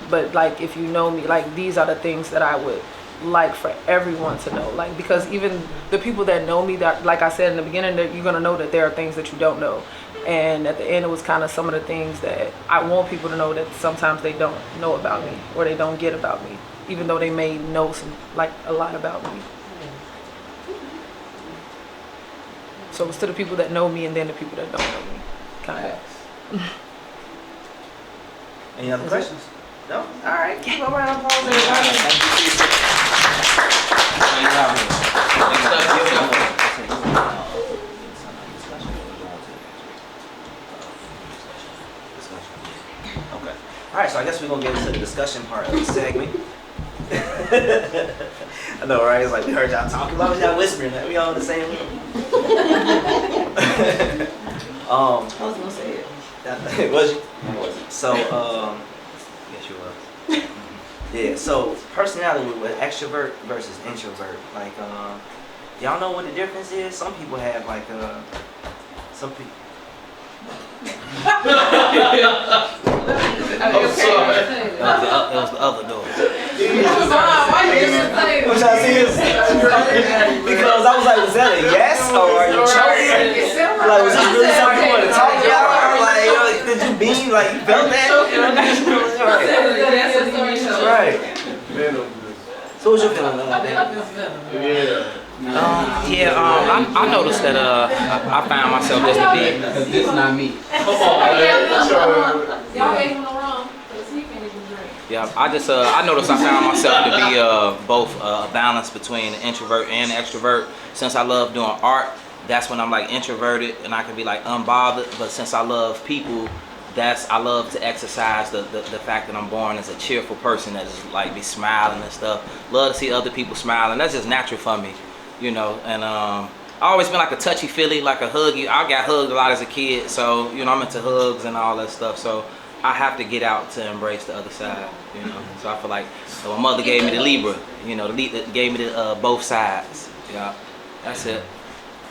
but like if you know me, like these are the things that I would like for everyone to know. Like, because even the people that know me, that, like I said in the beginning, that you're gonna know that there are things that you don't know. And at the end, it was kind of some of the things that I want people to know that sometimes they don't know about me or they don't get about me, even though they may know a lot about me. So it's to the people that know me and then the people that don't know me, kind of. Any other questions? No? All right. Keep a round of applause, everybody. Okay. All right, so I guess we're going to get into the discussion part of the segment. I know, right? It's like we heard y'all talking. Why was y'all whispering? Like, we all in the same room. I was gonna say it. Was you? So, yes, you was. Yeah. So, personality with extrovert versus introvert. Like, y'all know what the difference is? Some people have like, some people. I'm sorry. It was the other door. I'm trying to see this. Because I was like, was that a yes or are you choking? Like, was this really something you wanted to talk about? Like, did you mean like you felt that? Right. So what's your feeling about that? I noticed that I found myself just to be. This is not me. Y'all gave him the wrong, because he can't even drink. Yeah, I noticed I found myself to be both a balance between introvert and extrovert. Since I love doing art, that's when I'm like introverted and I can be like unbothered. But since I love people, I love to exercise the fact that I'm born as a cheerful person that is like be smiling and stuff. Love to see other people smiling. That's just natural for me, you know. And I always been like a touchy-feely, like a huggy. I got hugged a lot as a kid, so you know I'm into hugs and all that stuff. So I have to get out to embrace the other side, you know. So I feel like my mother gave me the Libra, you know, gave me the both sides. Yeah, that's it.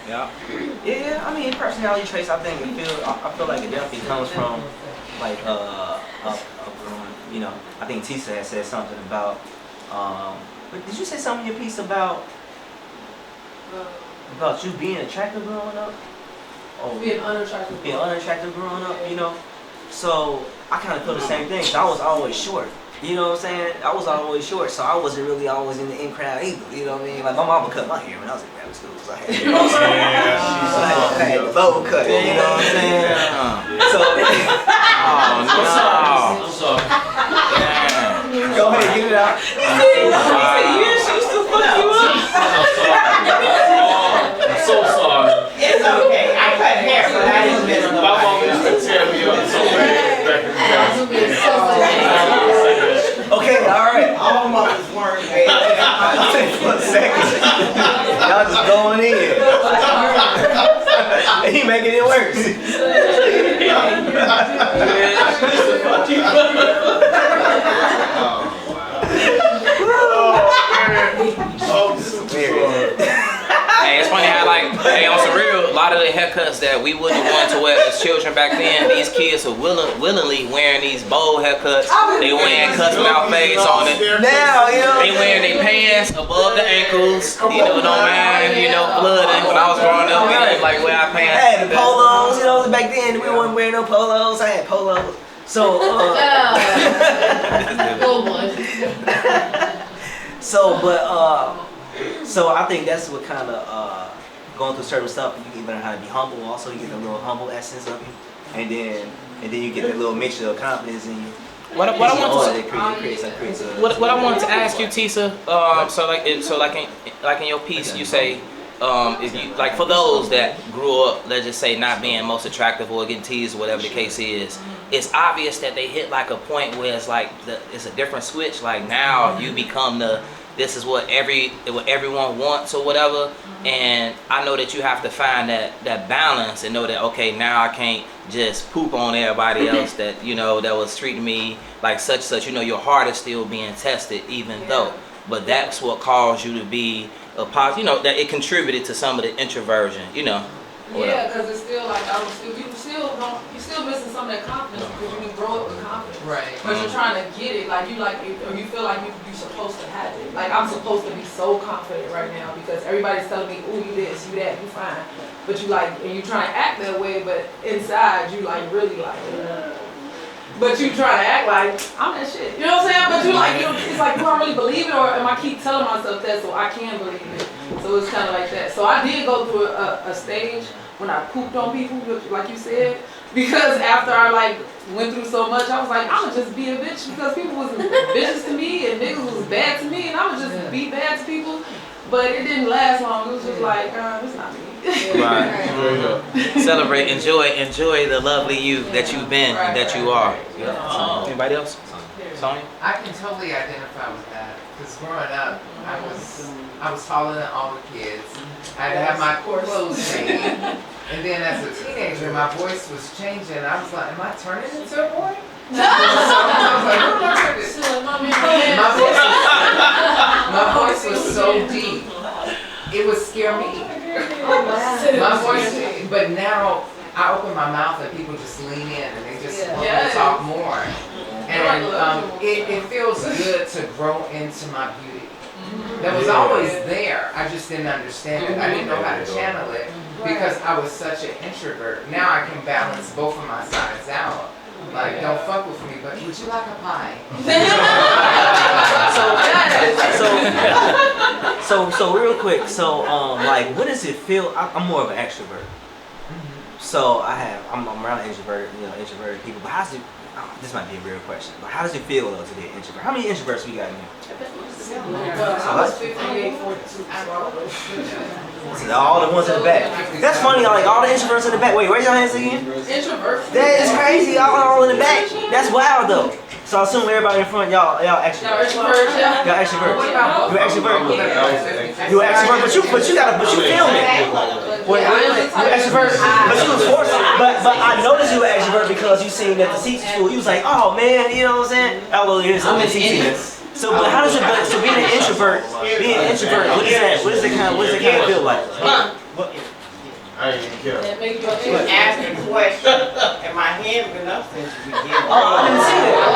Yeah. Yeah, I mean, personality traits. I feel like it definitely comes from like upbringing. You know, I think Tisa had said something about. But did you say something in your piece about you being attractive growing up? Or Being unattractive. Being unattractive growing up, you know. So I kind of feel the same thing. So I was always short. You know what I'm saying? I was always short, so I wasn't really always in the in crowd either. You know what I mean? Like my mama cut my hair when I was in grammar school, so I had, you know what I'm saying? I had the bowl cut. You know what I'm saying? So, I'm sorry. Go ahead, get it out. He said, yes, she used to fuck you up. I'm so sorry. It's okay. I cut hair, but I didn't miss My mom used to tear me up so bad back in the day. Okay, all right. All mothers weren't bad. I'll take for a second. Y'all just going in. And he making it worse. Oh, this is weird. Hey, it's funny how like, hey, on some real, a lot lot of the haircuts that we wouldn't want to wear as children back then, these kids are willingly wearing these bold haircuts. They wearing custom out fades on it. Now, you know, they wearing their pants above the ankles. You know, don't mind, you know, flooding. When I was growing up, we didn't like wear our pants. I had the polos, you know, back then we weren't wearing no polos. I had polos. So, so I think that's what kind of going through certain stuff. You can learn how to be humble. Also, you get a little humble essence of you, and then you get that little mixture of confidence in you. What I wanted to ask you, Tisa, so like in your piece, you say, if you like for those that grew up, let's just say not being most attractive or getting teased or whatever the case is, it's obvious that they hit like a point where it's like it's a different switch. Like now you become this is what everyone wants or whatever, and I know that you have to find that balance and know that okay, now I can't just poop on everybody else that you know that was treating me like such. You know, your heart is still being tested even though, but that's what caused you to be a positive. You know, that it contributed to some of the introversion. You know. Yeah, because it's still like you're still missing some of that confidence because you didn't grow up with confidence. Right. But you're trying to get it, like or you feel like you're supposed to have it. Like I'm supposed to be so confident right now because everybody's telling me, "Ooh, you this, you that, you fine." But you like, and you trying to act that way, but inside you like really like. But you try to act like I'm that shit. You know what I'm saying? But you like, it's like, do I really believe it, or am I keep telling myself that so I can believe it? So it's kind of like that. So I did go through a stage when I pooped on people, like you said, because after I like went through so much, I was like, I'ma just be a bitch because people was bitches to me and niggas was bad to me, and I would just be bad to people. But it didn't last long. It was just like, it's not me. Right. Celebrate, enjoy the lovely you that you've been, that you are. Anybody else? Sonya? I can totally identify with that because growing up, I was taller than all the kids. I had to have my clothes changed, and then as a teenager, my voice was changing. I was like, "Am I turning into a boy?" My voice was so deep, it would scare me. My voice, but now I open my mouth and people just lean in and they just want to talk more. And it feels good to grow into my beauty. That was always there. I just didn't understand it. I didn't know how to channel it because I was such an introvert. Now I can balance both of my sides out. Like, don't fuck with me, but would you like a pie? So real quick, like, what does it feel? I'm more of an extrovert. So I'm around introverted people. But this might be a real question, but how does it feel though to be an introvert? How many introverts we got in here? I was 58, 42. So all the ones in the back. That's funny, like all the introverts in the back. Wait, raise your hands again. Introverts. That is crazy, all in the back. That's wild though. So I assume everybody in front, y'all extroverts. Y'all extroverts. You're extrovert. You're extrovert, but you film it. You're extrovert, but you was forced. But I noticed you were extrovert because you seen at the teacher school. You was like, oh man, you know what I'm saying? Although here's some teaching. So, but how does it? So being an introvert, what is that? What does it kind of feel like? I ain't even care. You asked a question, and my hand went up since we began. Oh, I didn't see that.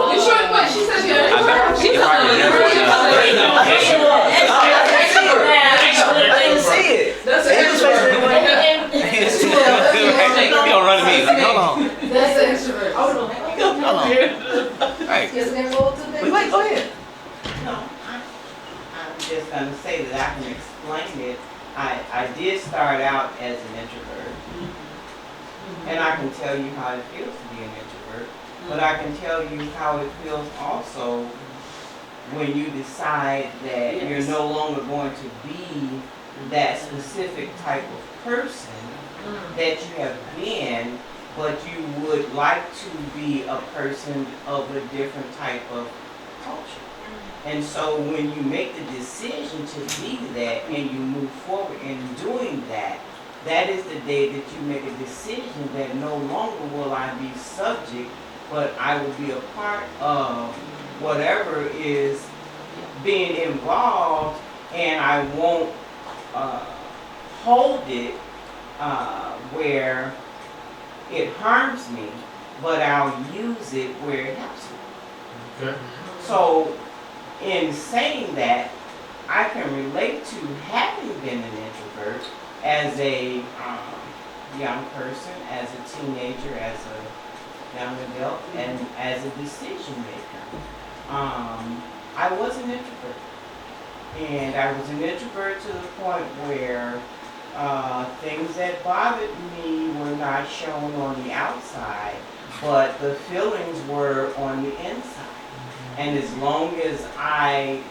You sure? Wait, she said she had I didn't see it. That's an extrovert. You don't run to me. Hold on. That's an extrovert. Hold on. Right. Go ahead. No, I'm just going to say that I can explain it. I did start out as an introvert, and I can tell you how it feels to be an introvert, but I can tell you how it feels also when you decide that you're no longer going to be that specific type of person that you have been, but you would like to be a person of a different type of culture. And so when you make the decision to be that and you move forward in doing that, that is the day that you make a decision that no longer will I be subject, but I will be a part of whatever is being involved, and I won't hold it where it harms me, but I'll use it where it helps me. Okay. So in saying that, I can relate to having been an introvert as a young person, as a teenager, as a young adult, and as a decision maker. I was an introvert. And I was an introvert to the point where things that bothered me were not shown on the outside, but the feelings were on the inside. And as long as I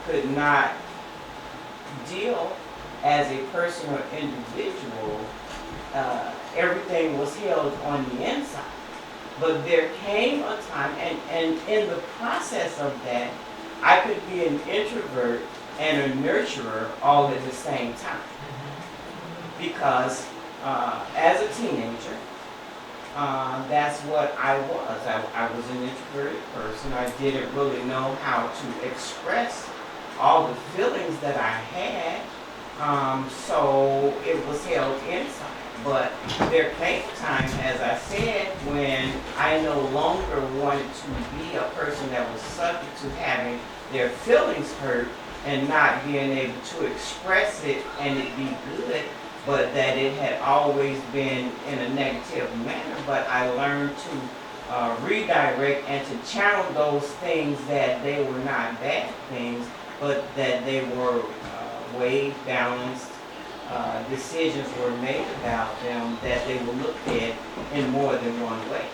could not deal as a person or individual, everything was held on the inside. But there came a time, and in the process of that, I could be an introvert and a nurturer all at the same time. Because as a teenager, that's what I was. I was an introverted person. I didn't really know how to express all the feelings that I had, so it was held inside. But there came a time, as I said, when I no longer wanted to be a person that was subject to having their feelings hurt and not being able to express it and it be good, but that it had always been in a negative manner. But I learned to redirect and to channel those things that they were not bad things, but that they were weighed, balanced, decisions were made about them, that they were looked at in more than one way.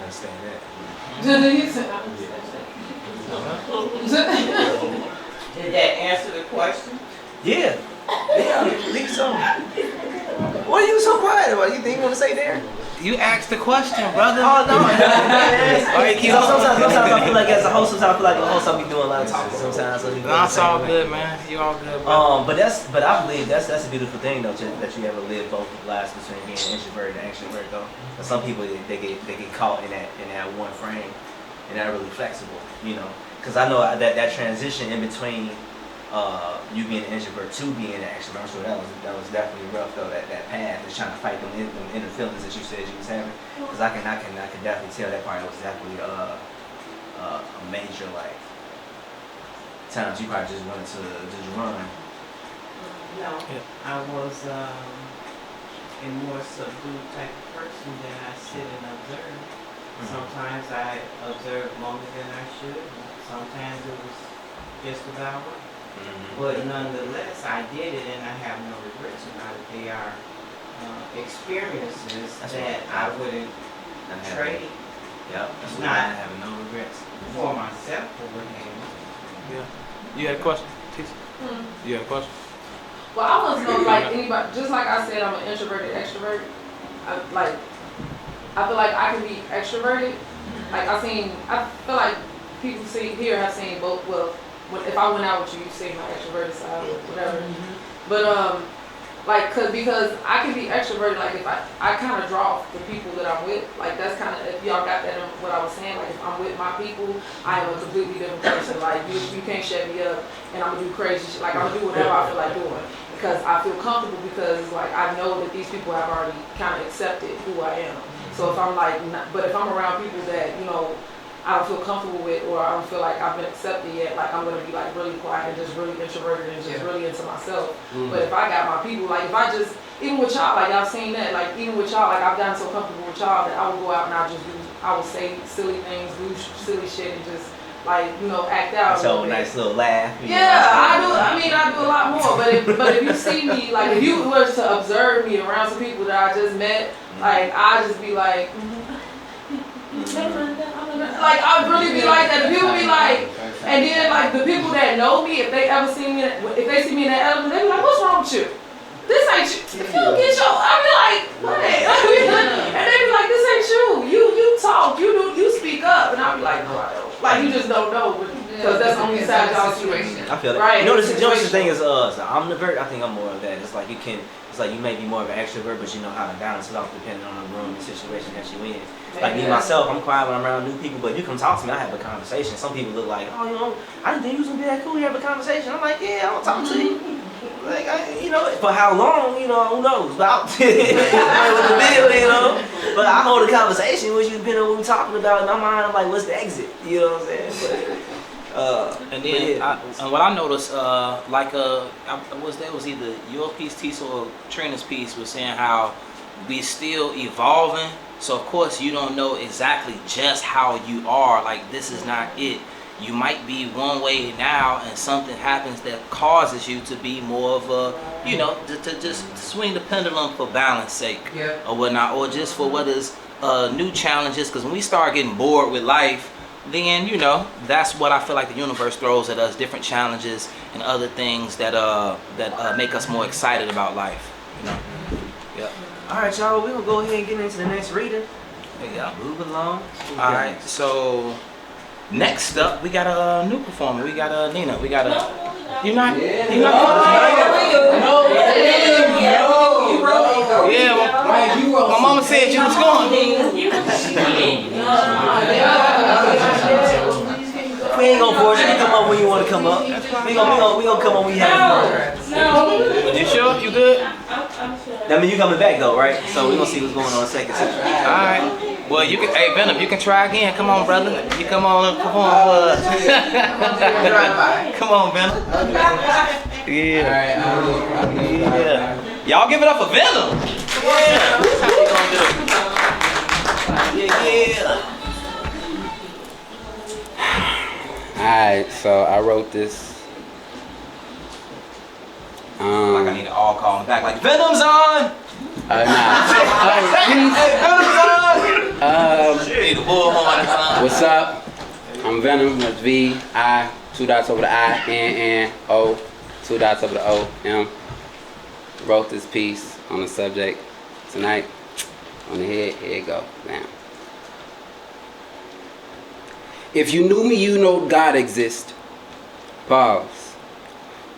Understand that. Did that answer the question? Yeah. Yeah, at least so. What are you so quiet about? You think you want to say there? You asked the question, brother. Oh, no. Alright, keep sometimes I feel like as a host, sometimes I feel like a host, I'll be doing a lot of talking sometimes. So That's all good, man. You all good, bro. But I believe that's a beautiful thing though, that you ever live both lives between being an introvert and extrovert though. But some people they get caught in that one frame, and they're really flexible, you know. Because I know that transition in between you being an introvert to being an extrovert, so that was definitely rough though. That path is trying to fight them inner feelings that you said you was having. Because I can definitely tell that part was definitely a major like times you probably just wanted to just run. No, I was a more subdued type of person than I sit and observe. Sometimes I observe longer than I should. Sometimes it was just about right. But nonetheless, I did it, and I have no regrets about it. They are experiences that I wouldn't trade. Yep, that's why I have no regrets. For myself, for Yeah. You had a question, Tisa? You had a question? Well, I want to know, like anybody, just like I said, I'm an introverted extrovert. I feel like I can be extroverted. Like I feel like people here have seen both. Well, if I went out with you, you see my extroverted side or whatever. But because I can be extroverted, like if I kind of draw the people that I'm with, like that's kind of, if y'all got that in what I was saying, like if I'm with my people, I am a completely different person. Like you can't shut me up, and I'm gonna do crazy shit. Like I'm gonna do whatever I feel like doing because I feel comfortable, because like I know that these people have already kind of accepted who I am. So if I'm but if I'm around people that I don't feel comfortable with, or I don't feel like I've been accepted yet, like I'm gonna be like really quiet and just really introverted and just really into myself. But if I got my people, like if I just, even with y'all, like I've seen that, like even with y'all, like I've gotten so comfortable with y'all that I would go out and I would say silly things, do silly shit, and just like act out. So a nice little laugh. Yeah, I do. I mean, I do a lot more. But if you see me, like if you were to observe me around some people that I just met, like I just be like. Like I'd really be like that. The people be like, and then like the people that know me, if they see me in that element, they be like, "What's wrong with you? This ain't you. If you don't get your," I be like, "What?" And they be like, "This ain't you. You talk. You speak up." And I be like, "No, I don't. Like you just don't know." But because that's the only side y'all situation. I feel it. Right. You know, the thing is, the omnivert, I think I'm more of that. It's like you may be more of an extrovert, but you know how to balance it off depending on the room and situation that you in. Like me, myself, I'm quiet when I'm around new people, but you come talk to me, I have a conversation. Some people look like, oh, you know, I didn't think you was going to be that cool, you have a conversation. I'm like, yeah, I want to talk to you. Like, you know, for how long, you know, who knows? About with the bill, you know. But I hold a conversation with you depending on what we're talking about. In my mind, I'm like, what's the exit? You know what I'm saying? And then and what I noticed, it was either your piece, Tisa, or Trina's piece, was saying how we still evolving. So of course you don't know exactly just how you are. Like this is not it. You might be one way now, and something happens that causes you to be more of a, you know, to just swing the pendulum for balance sake, or whatnot, or just for what is new challenges. Because when we start getting bored with life, then you know that's what I feel like the universe throws at us, different challenges and other things that make us more excited about life. You know. Yep. All right, y'all. We're gonna go ahead and get into the next reading. Yeah. Move along. All right. So next up, we got a new performer. We got Nina. We got You're not. You're not. Yeah. My mama said you was going. We ain't gonna force you to come up when you want to come up. We gonna come up when you have fun. You sure? You good? That mean you coming back though, right? So we gonna see what's going on in a second. Alright. Well, you can. Hey, Venom, you can try again. Come on, brother. You come on and perform for us. Come on, Venom. Yeah. Yeah. Y'all give it up for Venom. Yeah. That's how you gonna do it. Yeah. Alright, so I wrote this. Like I need to all call him back. Like Venom's on. What's up? I'm Venom. That's V I 2 dots over the I N O 2 dots over the O M. Wrote this piece on the subject tonight. On the head, here it go. Bam. If you knew me, you know God exists. Pause.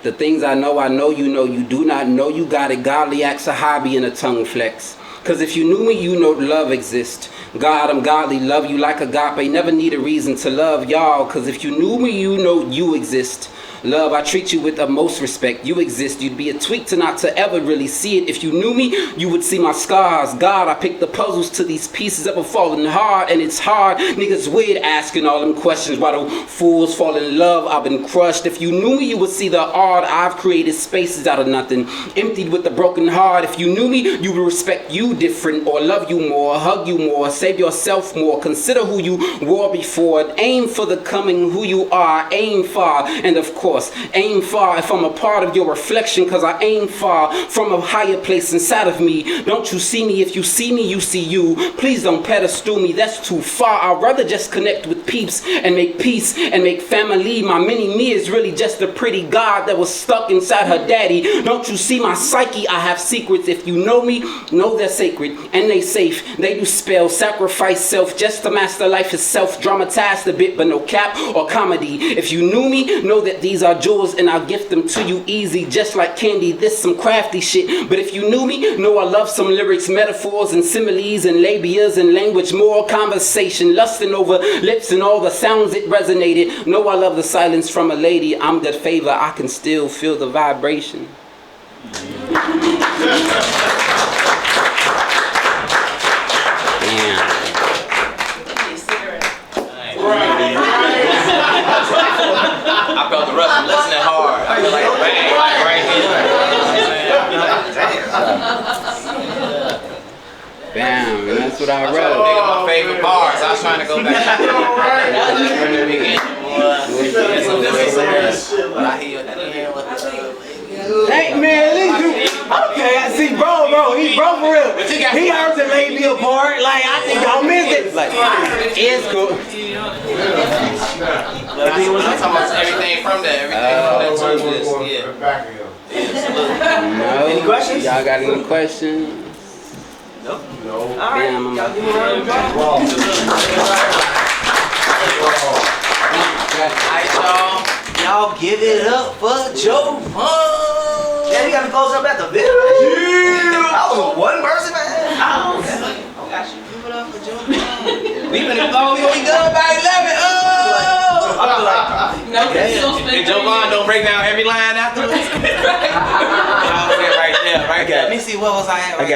The things I know you know. You do not know, you got it. Godly acts a hobby and a tongue flex. Cause if you knew me, you know love exists. God, I'm godly, love you like agape. Never need a reason to love y'all. Cause if you knew me, you know you exist. Love, I treat you with utmost respect. You exist. You'd be a tweak to not to ever really see it. If you knew me, you would see my scars. God, I picked the puzzles to these pieces ever falling hard, and it's hard. Niggas weird asking all them questions. Why do fools fall in love? I've been crushed. If you knew me, you would see the art. I've created spaces out of nothing, emptied with a broken heart. If you knew me, you would respect you different, or love you more, hug you more, save yourself more. Consider who you were before. Aim for the coming, who you are. Aim far, and of course, aim far if I'm a part of your reflection, cause I aim far from a higher place inside of me. Don't you see me? If you see me, you see you. Please don't pedestal me, that's too far. I'd rather just connect with peeps and make peace and make family. My mini me is really just a pretty god that was stuck inside her daddy. Don't you see my psyche? I have secrets. If you know me, know they're sacred and they safe. They do spell sacrifice self just to master life itself. Dramatized a bit but no cap or comedy. If you knew me, know that these are jewels and I'll gift them to you easy just like candy. This some crafty shit. But if you knew me, know I love some lyrics, metaphors and similes and labias and language, more conversation, lusting over lips and all the sounds it resonated. Know I love the silence from a lady. I'm good favor, I can still feel the vibration. Damn. I felt the rest of listening hard. I feel like bang, like right here. Bam, and that's what I wrote. I think of my favorite bars. I was trying to go back. Hey man, okay, I see bro, he bro for real. He heard the lady apart, like I think y'all missed it. Like, it's cool. I'm talking about everything from that, No. Any questions? Y'all got any questions? Nope. No. Alright, y'all give me a round of applause. Alright, y'all. Y'all give it up for Joe Fun. Yeah, you gotta close up at the video. Yeah. I was one person, man. Oh, gosh, you give it up for Joe Fun. We finna go, we done by 11. Oh! I feel like, and Joe Fun don't break down every line after this. Right there, right there. Let me see, what was I at? I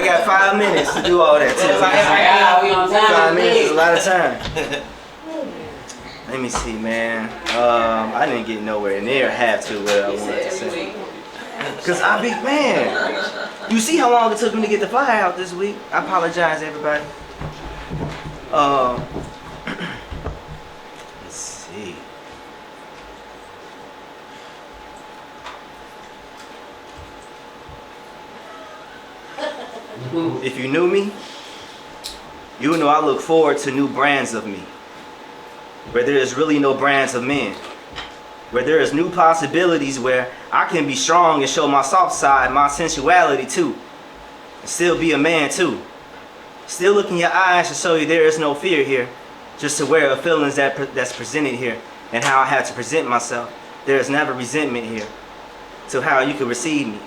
got 5 minutes to do all that. We on time. 5 minutes is a lot of time. Let me see, man. I didn't get nowhere near half to what I wanted to say. Cause I be, man. You see how long it took me to get the flyer out this week? I apologize, everybody. Let's see. If you knew me, you would know I look forward to new brands of me, where there is really no brands of men, where there is new possibilities where I can be strong and show my soft side, my sensuality too, and still be a man too. Still look in your eyes to show you there is no fear here, just aware of feelings that's presented here and how I have to present myself. There is never resentment here to how you can receive me,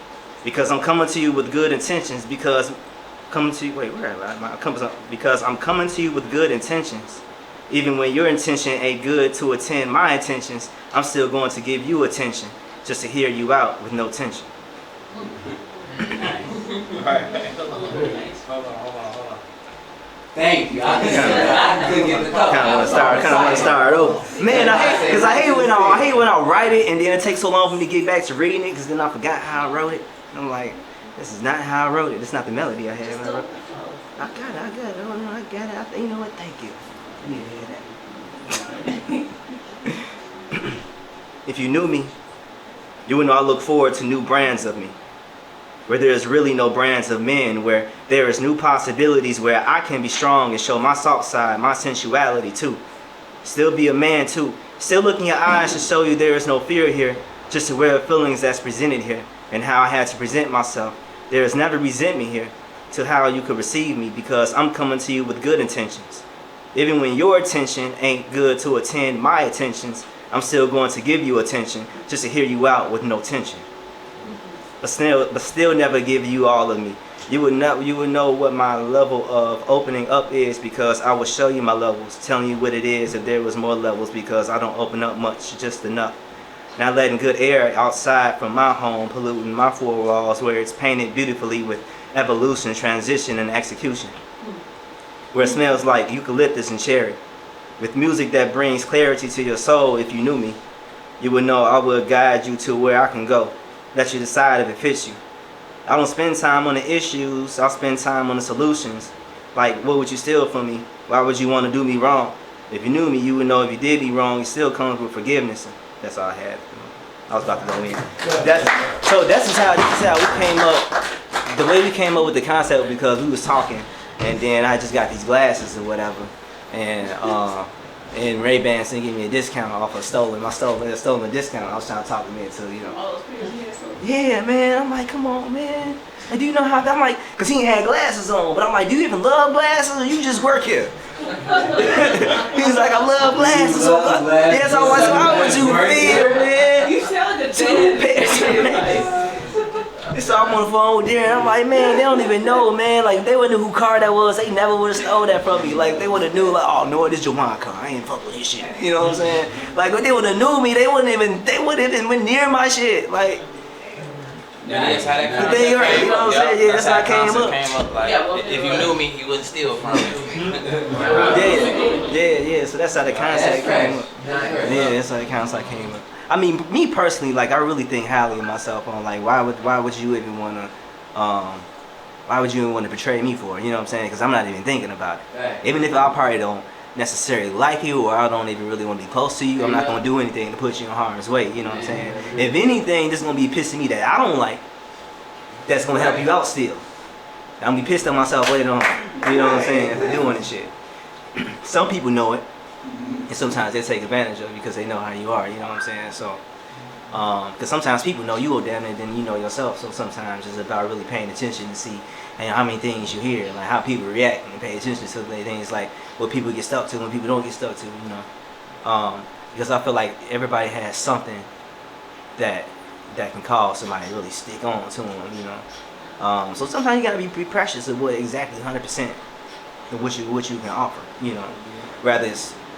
because I'm coming to you with good intentions. Because I'm coming to you with good intentions. Even when your intention ain't good to attend my intentions, I'm still going to give you attention just to hear you out with no tension. Thank you. I kind of want to start over. Man, I hate when I write it and then it takes so long for me to get back to reading it, because then I forgot how I wrote it. And I'm like, this is not how I wrote it. This is not the melody I had when I wrote it. I got it. Oh, no, I got it. You know what? Thank you. I need to hear that. If you knew me, you would know I look forward to new brands of me, where there is really no brands of men, where there is new possibilities where I can be strong and show my soft side, my sensuality too. Still be a man too. Still look in your eyes to show you there is no fear here, just aware of feelings that's presented here and how I had to present myself. There is never resentment here to how you could receive me, because I'm coming to you with good intentions. Even when your attention ain't good to attend my attentions, I'm still going to give you attention just to hear you out with no tension. But still never give you all of me. You would know what my level of opening up is, because I will show you my levels, telling you what it is if there was more levels, because I don't open up much, just enough. Not letting good air outside from my home polluting my four walls, where it's painted beautifully with evolution, transition, and execution. Where it smells like eucalyptus and cherry, with music that brings clarity to your soul. If you knew me, you would know I would guide you to where I can go. Let you decide if it fits you. I don't spend time on the issues, I'll spend time on the solutions. Like, what would you steal from me? Why would you want to do me wrong? If you knew me, you would know if you did me wrong, it still comes with forgiveness. That's all I had. I was about to go in. This is how we came up. The way we came up with the concept was because we was talking, and then I just got these glasses or whatever, and Ray-Bans didn't give me a discount off of stolen discount. I was trying to talk him into, you know. Yeah, man. I'm like, come on, man. And do you know how? I'm like, cause he ain't had glasses on, but I'm like, do you even love glasses, or you just work here? He was like, I love glasses. So yeah, so I was like, how would you feel, man? You sound like a 2 pairs. So I'm on the phone with Darren. I'm like, man, they don't even know, man. Like, if they wouldn't know who car that was, they never would have stole that from me. Like, they would have knew, like, oh no, this is Jawan car. I ain't fuck with his shit. You know what I'm saying? Like, if they would have knew me, they wouldn't even went near my shit. Like. That's how that But then you're right, you know what I'm saying? Yeah, that's how it came up. Like, if you knew me, you wouldn't steal from me. Yeah. So that's how the concept came up. Yeah, that's how the concept came up. I mean, me personally, like, I really think highly of myself on, like, why would you even want to portray me for? You know what I'm saying? Because I'm not even thinking about it. Even if I probably don't necessarily like you, or I don't even really want to be close to you, I'm not going to do anything to put you in harm's way. You know what I'm saying? If anything, this is going to be pissing me that I don't like, that's going to help you out still. I'm going to be pissed at myself later on. You know what I'm saying? For doing this shit. Some people know it, and sometimes they take advantage of it because they know how you are. You know what I'm saying? So Because sometimes people know you damn it than you know yourself. So sometimes it's about really paying attention to see how many things you hear, like how people react, and pay attention to the things like what people get stuck to and people don't get stuck to, you know. Because I feel like everybody has something that can cause somebody to really stick on to them, you know. So sometimes you gotta be precious of what exactly 100% of what you can offer, you know.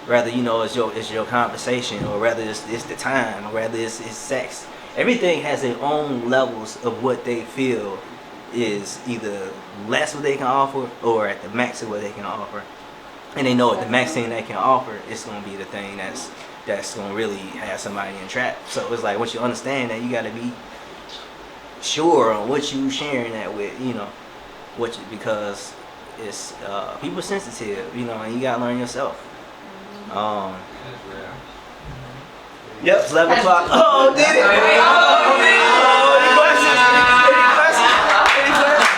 Rather you know it's your conversation, or rather it's the time, or rather it's sex. Everything has their own levels of what they feel is either less what they can offer or at the max of what they can offer. And they know at the max thing they can offer, it's gonna be the thing that's gonna really have somebody entrapped. So it's like once you understand that, you gotta be sure on what you sharing that with, you know, because it's people sensitive, you know, and you gotta learn yourself. Yep, it's 11 o'clock. Oh, did it? Oh, any questions?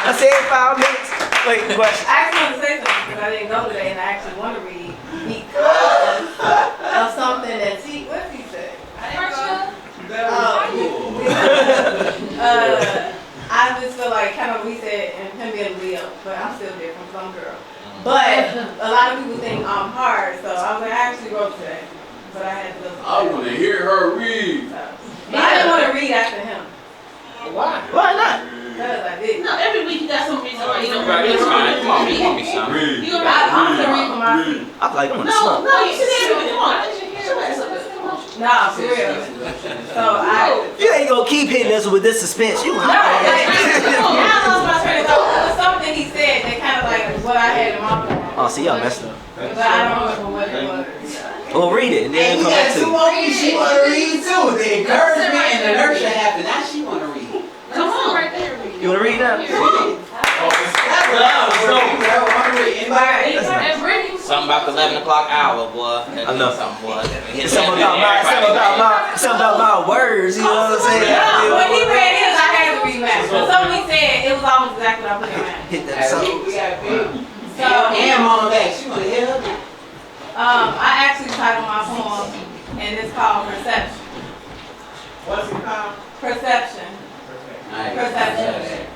I said 5 minutes. Wait, question. I actually want to say something because I didn't go today and I actually want to read because of something that what did he say? I just feel like kind of we said and him being Leo, but I'm still different from some girl. But a lot of people think I'm hard, so I was like, I actually wrote today, but I had to listen. I want to hear her read. But I didn't want to read after him. Why? Why not? Because I didn't. No, every week you got some reason why you don't Right, read. it's fine. Come on, give me some. You gonna I'm gonna read from my seat. I'm like, I'm on the No, slump. no, you should hear me. Come on, I should hear it. Come on. Nah, for real. So You ain't gonna keep hitting us with this suspense. You now I lost my train of thought. It was something he said that kind of like what I had in my mind. Oh, see, y'all messed up. But I don't remember what it was. Well, read it and then And come you back got to two it. more people she want to read too. The encouragement and the nurture happened. Now she want to read. Come on, right there. You wanna read now? Something about the 11 o'clock hour, boy. I know. Something, boy. Something about my words, you know what I'm saying? When he read his, I had to read mine. So something he said, it was almost exactly what I put in mine. Hit that song. So, and Mama back. She want to hear her. I actually titled my poem, and it's called Perception. What's it called? Perception. Perception.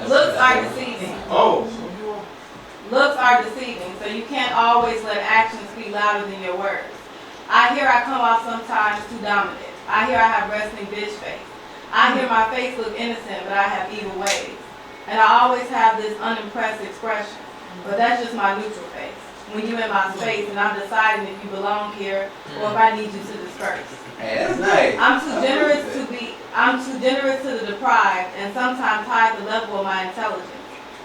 Looks are deceiving. Oh. Looks are deceiving, so you can't always let actions speak louder than your words. I hear I come off sometimes too dominant. I hear I have resting bitch face. I hear my face look innocent, but I have evil ways. And I always have this unimpressed expression, but that's just my neutral face. When you're in my space and I'm deciding if you belong here or if I need you to disperse. Hey, that's nice. I'm too generous to the deprived and sometimes hide the level of my intelligence.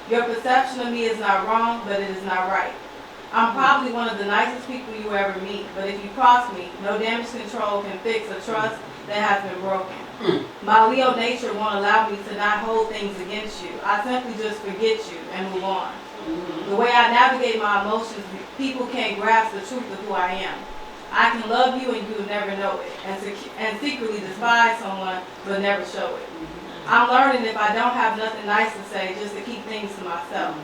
Your perception of me is not wrong, but it is not right. I'm probably one of the nicest people you ever meet, but if you cross me, no damage control can fix a trust that has been broken. My Leo nature won't allow me to not hold things against you. I simply just forget you and move on. The way I navigate my emotions, people can't grasp the truth of who I am. I can love you and you will never know it, and secretly despise someone but never show it. I'm learning if I don't have nothing nice to say, just to keep things to myself.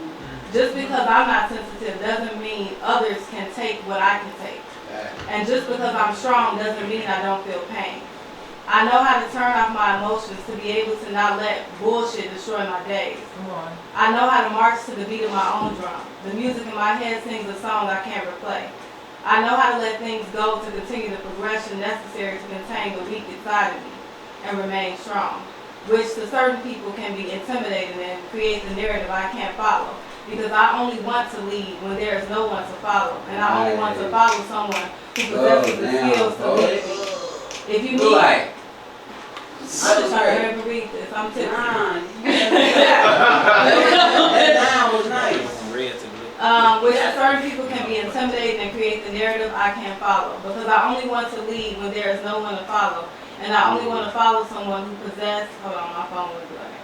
Just because I'm not sensitive doesn't mean others can take what I can take. And just because I'm strong doesn't mean I don't feel pain. I know how to turn off my emotions to be able to not let bullshit destroy my days. I know how to march to the beat of my own drum. The music in my head sings a song I can't replay. I know how to let things go to continue the progression necessary to contain the weak inside of me and remain strong, which to certain people can be intimidating and create the narrative I can't follow, because I only want to lead when there is no one to follow, and I only want to follow someone who possesses the skills to lead me. If you need, I'm just trying to read this. I'm tipsy. That was nice. Which certain people can be intimidating and create the narrative I can't follow, because I only want to lead when there is no one to follow, and I only want to follow someone who possesses. Hold on, my phone was running.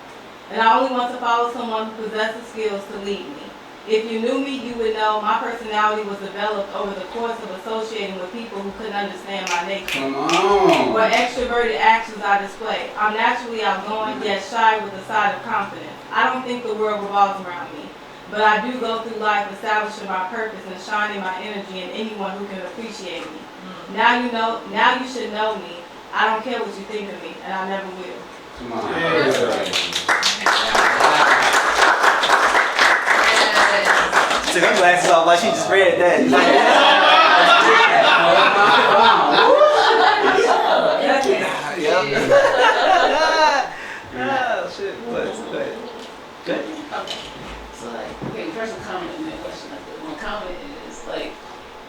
And I only want to follow someone who possesses skills to lead me. If you knew me, you would know my personality was developed over the course of associating with people who couldn't understand my nature. Come on. What extroverted actions I display. I'm naturally outgoing, yet shy with a side of confidence. I don't think the world revolves around me, but I do go through life establishing my purpose and shining my energy in anyone who can appreciate me. Now you should know me I don't care what you think of me, and I never will. Come on. Took her glasses off like she just read that. Oh shit. Good. Okay. So like, okay, first a comment and then a question. Like, my comment is like,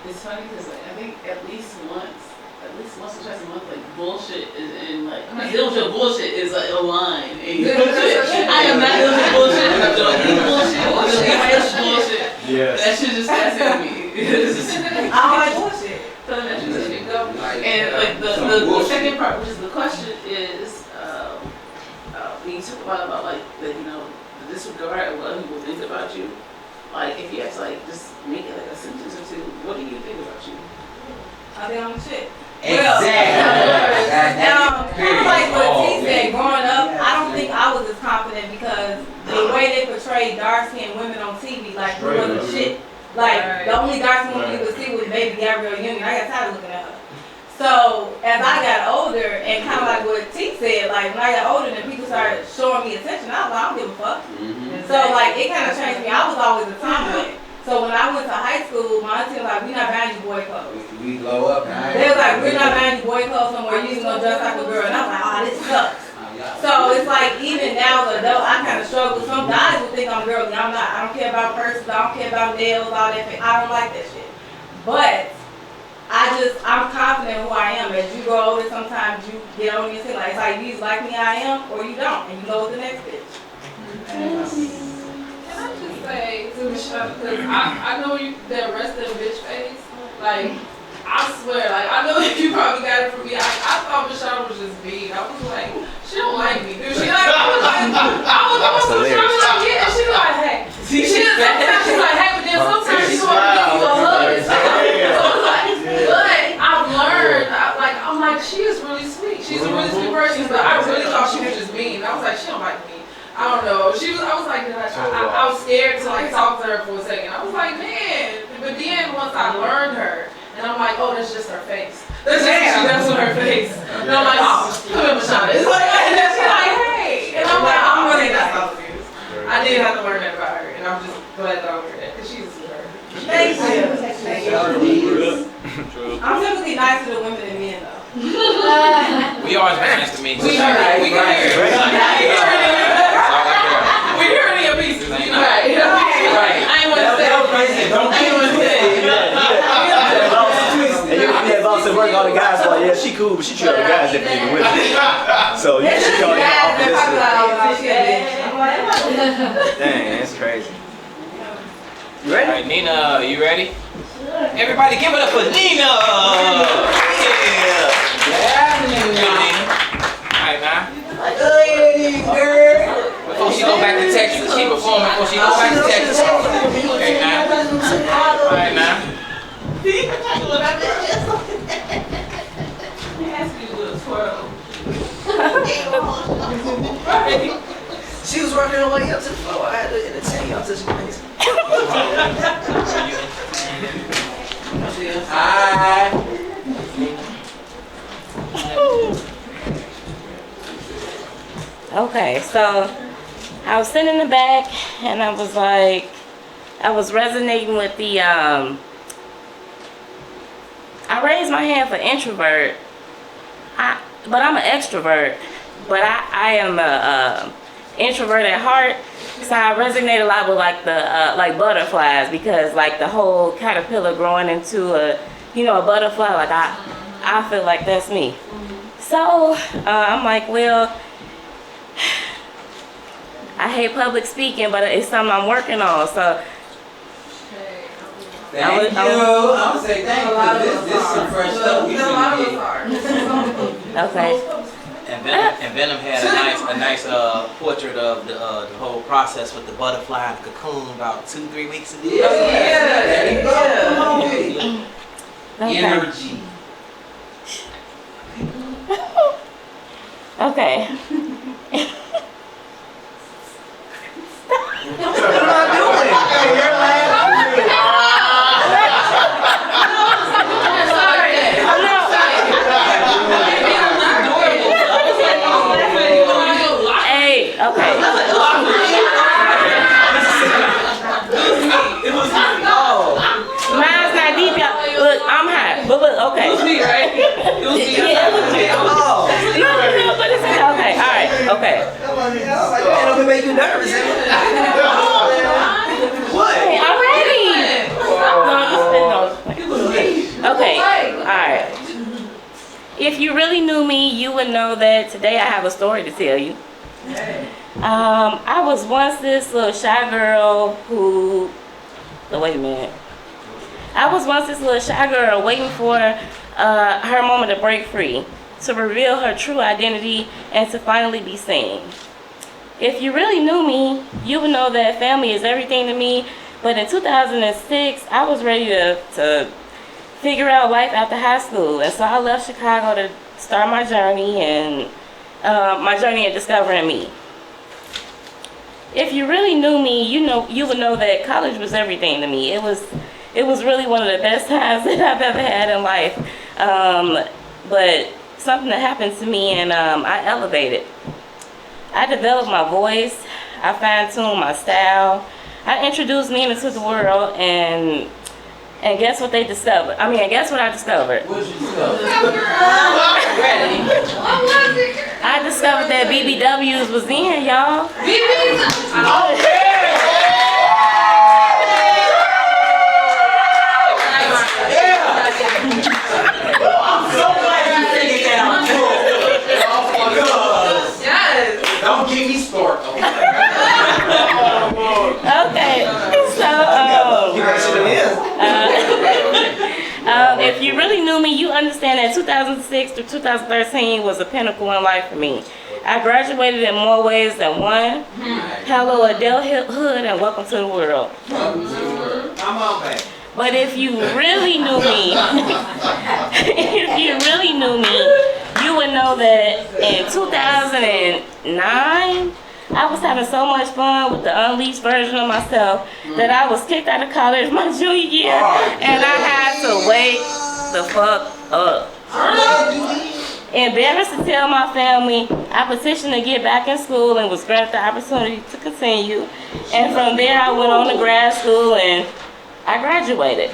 it's funny because like I think at least once or twice a month, like bullshit is in like I'm not dealing with your bullshit is like a line. And I am not dealing with bullshit. I'm doing bullshit. Yes. That shit just that's in me. I don't like bullshit. And like the second part, which is the question, is when you talk about like the the disregard of what people think about you. Like if you have to like just make it like a sentence or two, what do you think about you? I think I'm shit. Exactly. Kind of like what T said, growing up, I don't think I was as confident because the way they portrayed dark-skinned women on TV, like who wasn't shit. Like the only dark-skinned woman you could see was maybe Gabrielle Union. I got tired of looking at her. So as I got older, and kind of like what T said, like when I got older and people started showing me attention, I was like, I don't give a fuck. So like it kind of changed me. I was always a tomboy. So when I went to high school, my auntie was like, we're not buying you boy clothes. We glow up. They was like, we're not buying you boy clothes somewhere, you gonna dress like a girl. And I was like, oh, this sucks. So it's like, even now as an adult, I kind of struggle. Some guys will think I'm girly. I'm not. I don't care about purses. I don't care about nails, all that. I don't like that shit. But I'm confident in who I am. As you grow older, sometimes you get on your skin. Like, it's like, you like me I am, or you don't. And you go with the next bitch. Can I just say to Michelle, because I know you that resting bitch face, like I swear, like I know that you probably got it from me. I thought Michelle was just mean. I was like, she don't like me, dude. She like, I was Michelle like, yeah, and she like, hey. Sometimes she's like, hey, but then sometimes she's want to give you a hug. But I've learned, I'm like, she is really sweet. She's a really sweet person, but I really thought she was just mean. I was like, she don't like me. I don't know. I was like, I was scared to like talk to her for a second. I was like, man. But then once I learned her, and I'm like, oh, that's just her face. That's just what she does with her face. And I'm like, oh, come here, Mashana. It's like, and then she's like, hey. And I'm like, I'm really not all of this. I did have to learn that about her, and I'm just glad that I learned that because she's a sweetheart. Thank you. I'm typically nicer to women than men, though. We always been nice to me. We can hear it. We hear it in your pieces, you know. Right. I ain't want to say. Don't kill anything. Yeah, boss at work, all the guys like, yeah, she cool, but she treat other guys different with her. So you she call you Dang, that's crazy. You ready? All right, Nina, you ready? Everybody give it up for Nina! Yeah, Nina. All right, now. Before she go back to Texas, she performing before she go back to Texas. Okay, now. All right, now. She was working her way up to the floor. I had to entertain y'all till she makes it. Hi. Okay, so I was sitting in the back and I was like, I was resonating with the, I raised my hand for introvert, but I'm an extrovert, but I am a introvert at heart, so I resonate a lot with like the, like butterflies, because like the whole caterpillar growing into a, a butterfly, like I feel like that's me. So I'm like, well, I hate public speaking, but it's something I'm working on. So Thank you. I'm gonna say thank you, because this is some fresh stuff we should get. Okay. And Venom had a nice portrait of the whole process with the butterfly and the cocoon about 2-3 weeks ago. Yeah, there you go. Okay. Energy. Okay. What am I doing? Hey, you're laughing. that? That don't make you nervous. What? Hey, I'm ready. No. Okay, alright. If you really knew me, you would know that today I have a story to tell you. I was once this little shy girl who, wait a minute. I was once this little shy girl waiting for her moment to break free, to reveal her true identity, and to finally be seen. If you really knew me, you would know that family is everything to me, but in 2006, I was ready to figure out life after high school, and so I left Chicago to start my journey in discovering me. If you really knew me, you would know that college was everything to me. It was really one of the best times that I've ever had in life. But something that happened to me, and I elevated. I developed my voice. I fine-tuned my style. I introduced men into the world, and guess what they discovered? Guess what I discovered? What you discover? I discovered that BBWs was in, y'all. I'm so glad you figured that out too. Don't get me started. Okay, so if you really knew me, you understand that 2006 to 2013 was a pinnacle in life for me. I graduated in more ways than one. Hello, adulthood, and welcome to the world. Come on, baby. But if you really knew me, you would know that in 2009, I was having so much fun with the unleashed version of myself that I was kicked out of college my junior year, and I had to wake the fuck up. Embarrassed to tell my family, I petitioned to get back in school and was granted the opportunity to continue. And from there, I went on to grad school and I graduated.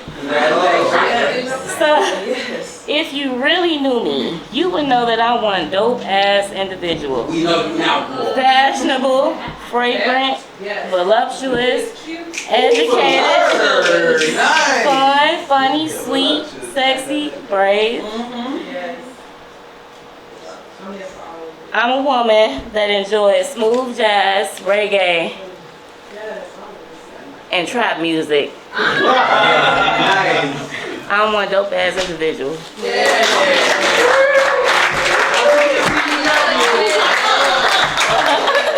So, if you really knew me, you would know that I'm one dope-ass individual. We know you now, boy. Fashionable, fragrant, voluptuous, educated, fun, funny, sweet, sexy, brave. I'm a woman that enjoys smooth jazz, reggae, and trap music. I'm one dope ass individual.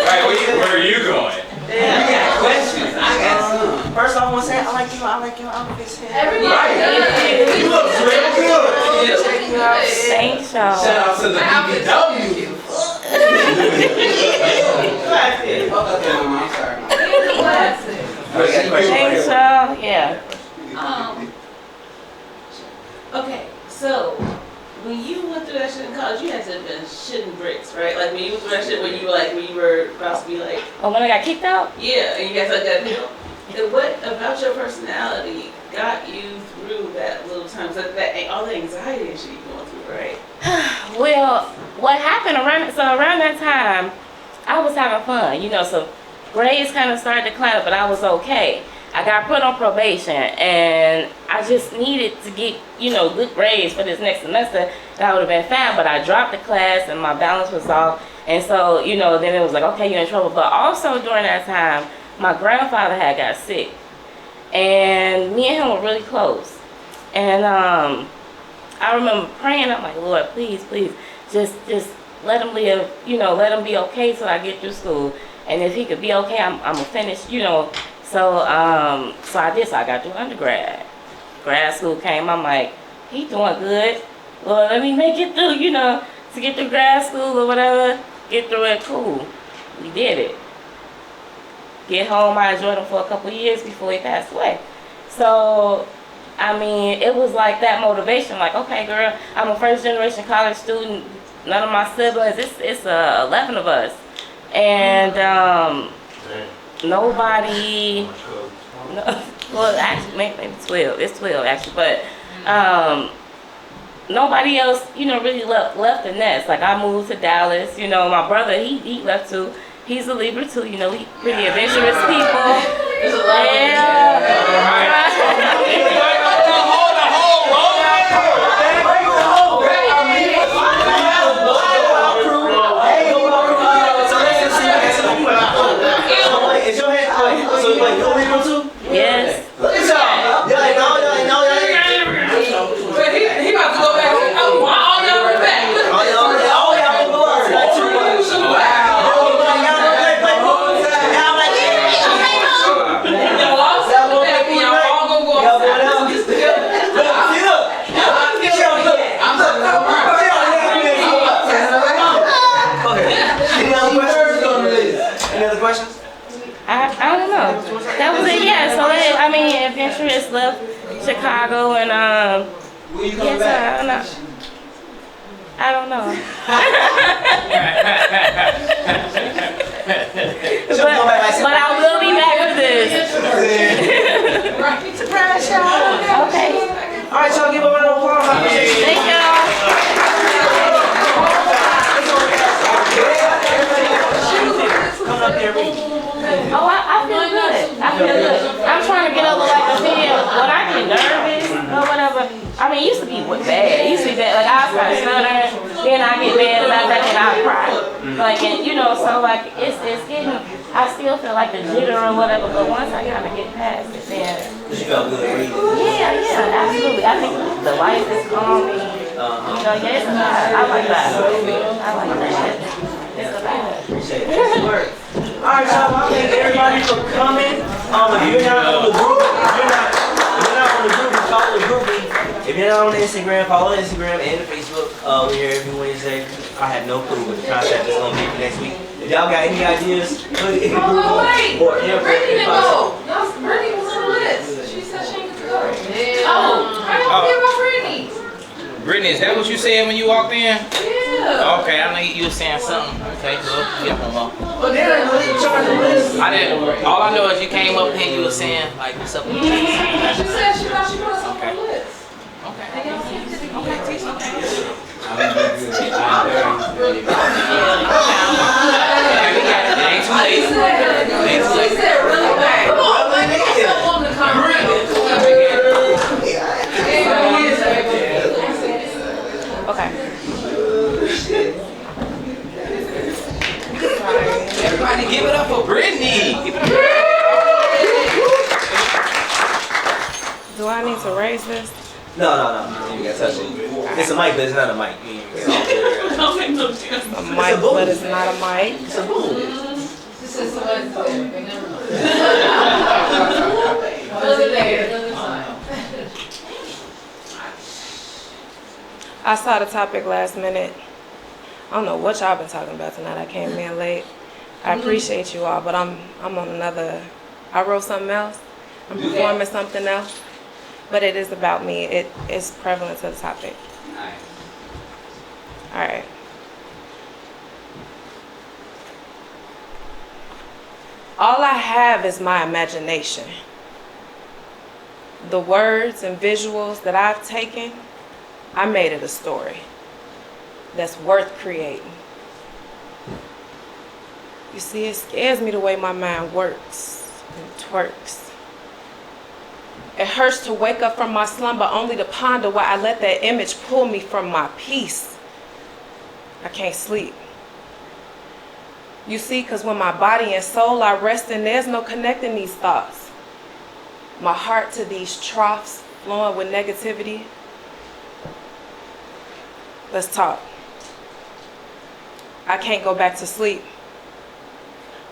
Right, where are you going? You got questions. I got some. First, I want to say I like your outfits. Right. You look real good. Check you out. Thanks, y'all. Shout out to the BBW. Thanks, y'all. Yeah. Okay, so when you went through that shit in college, you had to have been shitting bricks, right? Like when you went through that shit when you were about to be like, oh, when I got kicked out? Yeah, and you guys like got hit. And what about your personality got you through that little time? So that all the anxiety and shit you going through, right? Well, what happened around that time, I was having fun, so grades kind of started to climb, but I was okay. I got put on probation, and I just needed to get, good grades for this next semester. That would have been fine, but I dropped the class, and my balance was off. And so, then it was like, okay, you're in trouble. But also during that time, my grandfather had got sick, and me and him were really close. And I remember praying, I'm like, Lord, please, just let him live, let him be okay till I get through school. And if he could be okay, I'm gonna finish, So I did. So I got through undergrad. Grad school came. I'm like, he doing good. Well, let me make it through, to get through grad school or whatever. Get through it, cool. We did it. Get home. I enjoyed him for a couple years before he passed away. So, it was like that motivation. Like, okay, girl, I'm a first generation college student. None of my siblings. It's 11 of us, and nobody. Well, actually, maybe 12. It's 12 actually, but nobody else, really left the nest. Like I moved to Dallas, my brother, he left too. He's a Libra too, we pretty adventurous people. Yes. Look at y'all. Y'all ain't know. But he about to go back. All y'all went back. All y'all go out tonight too. Any other questions? I don't know. That was it, yeah. So adventurous left Chicago and I don't know. but I will be back for this. Surprise, y'all. Okay. All right, y'all, give a round of applause. Thank y'all. Come up here, Oh, I feel good. I'm trying to get over like the fear when I get nervous or whatever. It used to be bad. It used to be bad. Like I start stuttering, then I get mad about that and I cry. It's getting. I still feel like the jitter or whatever, but once I kind of get past it, then. You felt good reading. Yeah, absolutely. I think the life is calming. It's a vibe. I like that. It's a vibe. Appreciate it. All right, y'all. I thank everybody for coming. If you're not on the group, follow the group. If you're not on the Instagram, follow the Instagram and the Facebook. We're here every Wednesday. I have no clue what the concept is going to be for next week. If y'all got any ideas, put it in the group or input. Brittany was on the list. She said she ain't good. I don't care about Brittany. Brittany, is that what you said when you walked in? Yeah. Okay, I know you were saying something. Okay, good. Get them on. Well, they ain't really charge the list. I didn't. All I know is you came up here and you were saying like what's up with you. She said she thought she put us on the list. Ain't too late. She said really bad. Come on, man. You don't want to come Everybody give it up for Brittany. Do I need to raise this? No. You gotta touch it. It's a mic, but it's not a mic. A mic, but it's not a mic. It's a boom. This is I saw the topic last minute. I don't know what y'all been talking about tonight. I came in late. I appreciate you all, but I'm on another. I wrote something else. I'm performing something else, but it is about me. It is prevalent to the topic. All right. All I have is my imagination. The words and visuals that I've taken, I made it a story that's worth creating. You see, it scares me the way my mind works and twerks. It hurts to wake up from my slumber only to ponder why I let that image pull me from my peace. I can't sleep. You see, because when my body and soul are resting, there's no connecting these thoughts. My heart to these troughs flowing with negativity. Let's talk. I can't go back to sleep.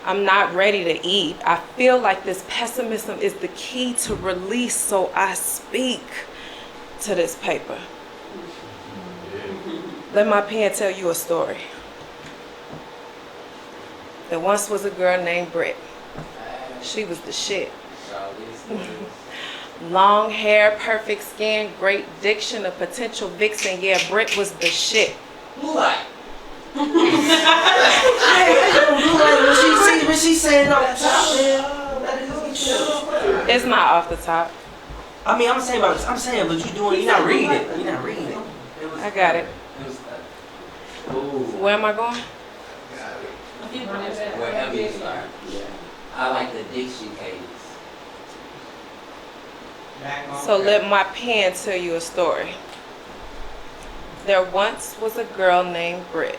I'm not ready to eat. I feel like this pessimism is the key to release, so I speak to this paper. Let my pen tell you a story. There once was a girl named Britt. She was the shit. Long hair, perfect skin, great diction, a potential vixen. Yeah, Britt was the shit. What? When she saying off the top, man, it's not off the top. I mean, I'm saying, but you're not reading it. You're not reading it. I got it. Where am I going? Wherever you start. I like the diction cadence. So let my pen tell you a story. There once was a girl named Britt.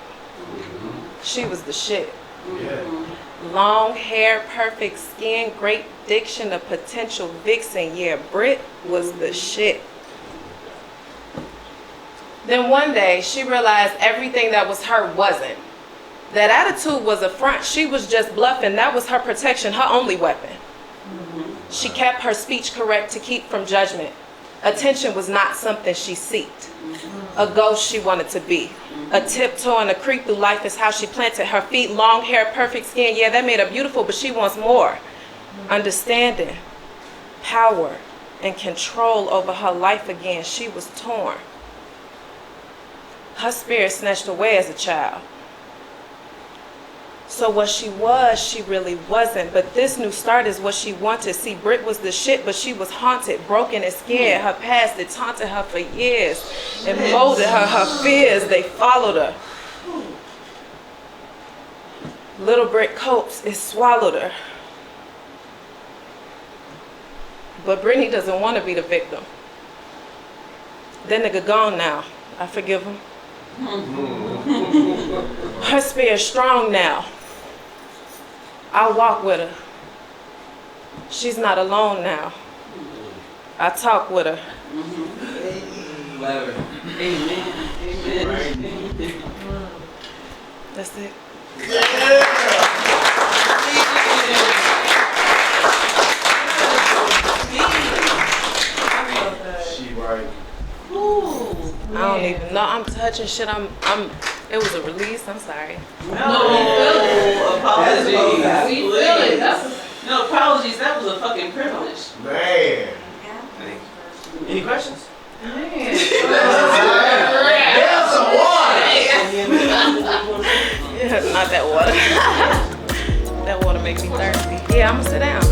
She was the shit. Long hair, perfect skin, great diction, a potential vixen. Yeah, Britt was the shit. Then one day, she realized everything that was her wasn't. That attitude was a front. She was just bluffing. That was her protection, her only weapon. She kept her speech correct to keep from judgment. Attention was not something she sought. A ghost she wanted to be. A tiptoe and a creep through life is how she planted her feet. Long hair, perfect skin. Yeah, that made her beautiful, but she wants more. Understanding, power, and control over her life again. She was torn. Her spirit snatched away as a child. So what she was, she really wasn't. But this new start is what she wanted. See, Britt was the shit, but she was haunted, broken, and scared. Her past, it taunted her for years. It molded her, her fears, they followed her. Little Britt copes, it swallowed her. But Brittany doesn't want to be the victim. That nigga gone now. I forgive him. Her spirit strong now. I walk with her. She's not alone now. I talk with her. Amen. Amen. That's it. She right. I don't even know. I'm touching shit. It was a release. I'm sorry. No, apologies. We feel it. No apologies. That was a fucking privilege. Man. Any questions? There's some water. Yeah, not that water. That water makes me thirsty. Yeah, I'm gonna sit down.